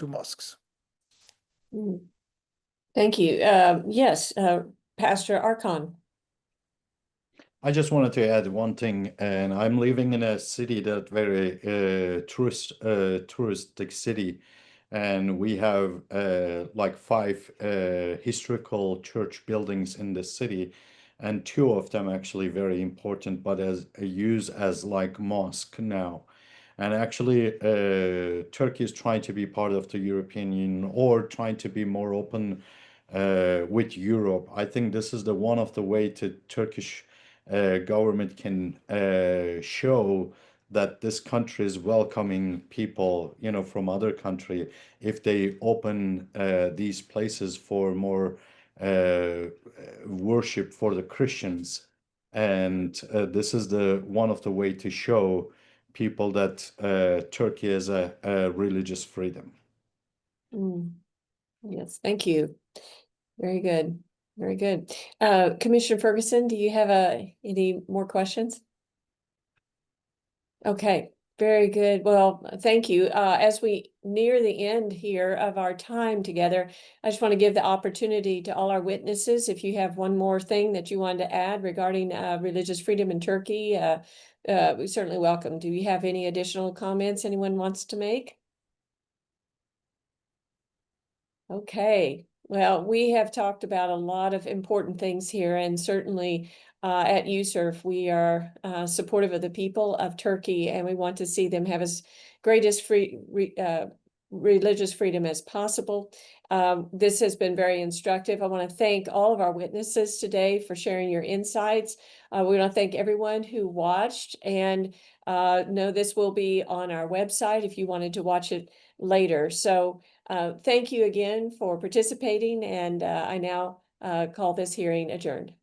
mosques. Thank you. Yes, Pastor Arkan. I just wanted to add one thing, and I'm living in a city that very touristic city, and we have like 5 historical church buildings in the city, and 2 of them actually very important, but as used as like mosque now. And actually, Turkey is trying to be part of the European Union or trying to be more open with Europe. I think this is the one of the way to Turkish government can show that this country is welcoming people, you know, from other country if they open these places for more worship for the Christians. And this is the one of the way to show people that Turkey is a religious freedom. Yes, thank you. Very good. Very good. Commissioner Ferguson, do you have any more questions? Okay, very good. Well, thank you. As we near the end here of our time together, I just want to give the opportunity to all our witnesses. If you have one more thing that you wanted to add regarding religious freedom in Turkey, we certainly welcome. Do you have any additional comments anyone wants to make? Okay. Well, we have talked about a lot of important things here, and certainly at USCIRF, we are supportive of the people of Turkey, and we want to see them have as greatest religious freedom as possible. This has been very instructive. I want to thank all of our witnesses today for sharing your insights. We want to thank everyone who watched, and know this will be on our website if you wanted to watch it later. So thank you again for participating, and I now call this hearing adjourned.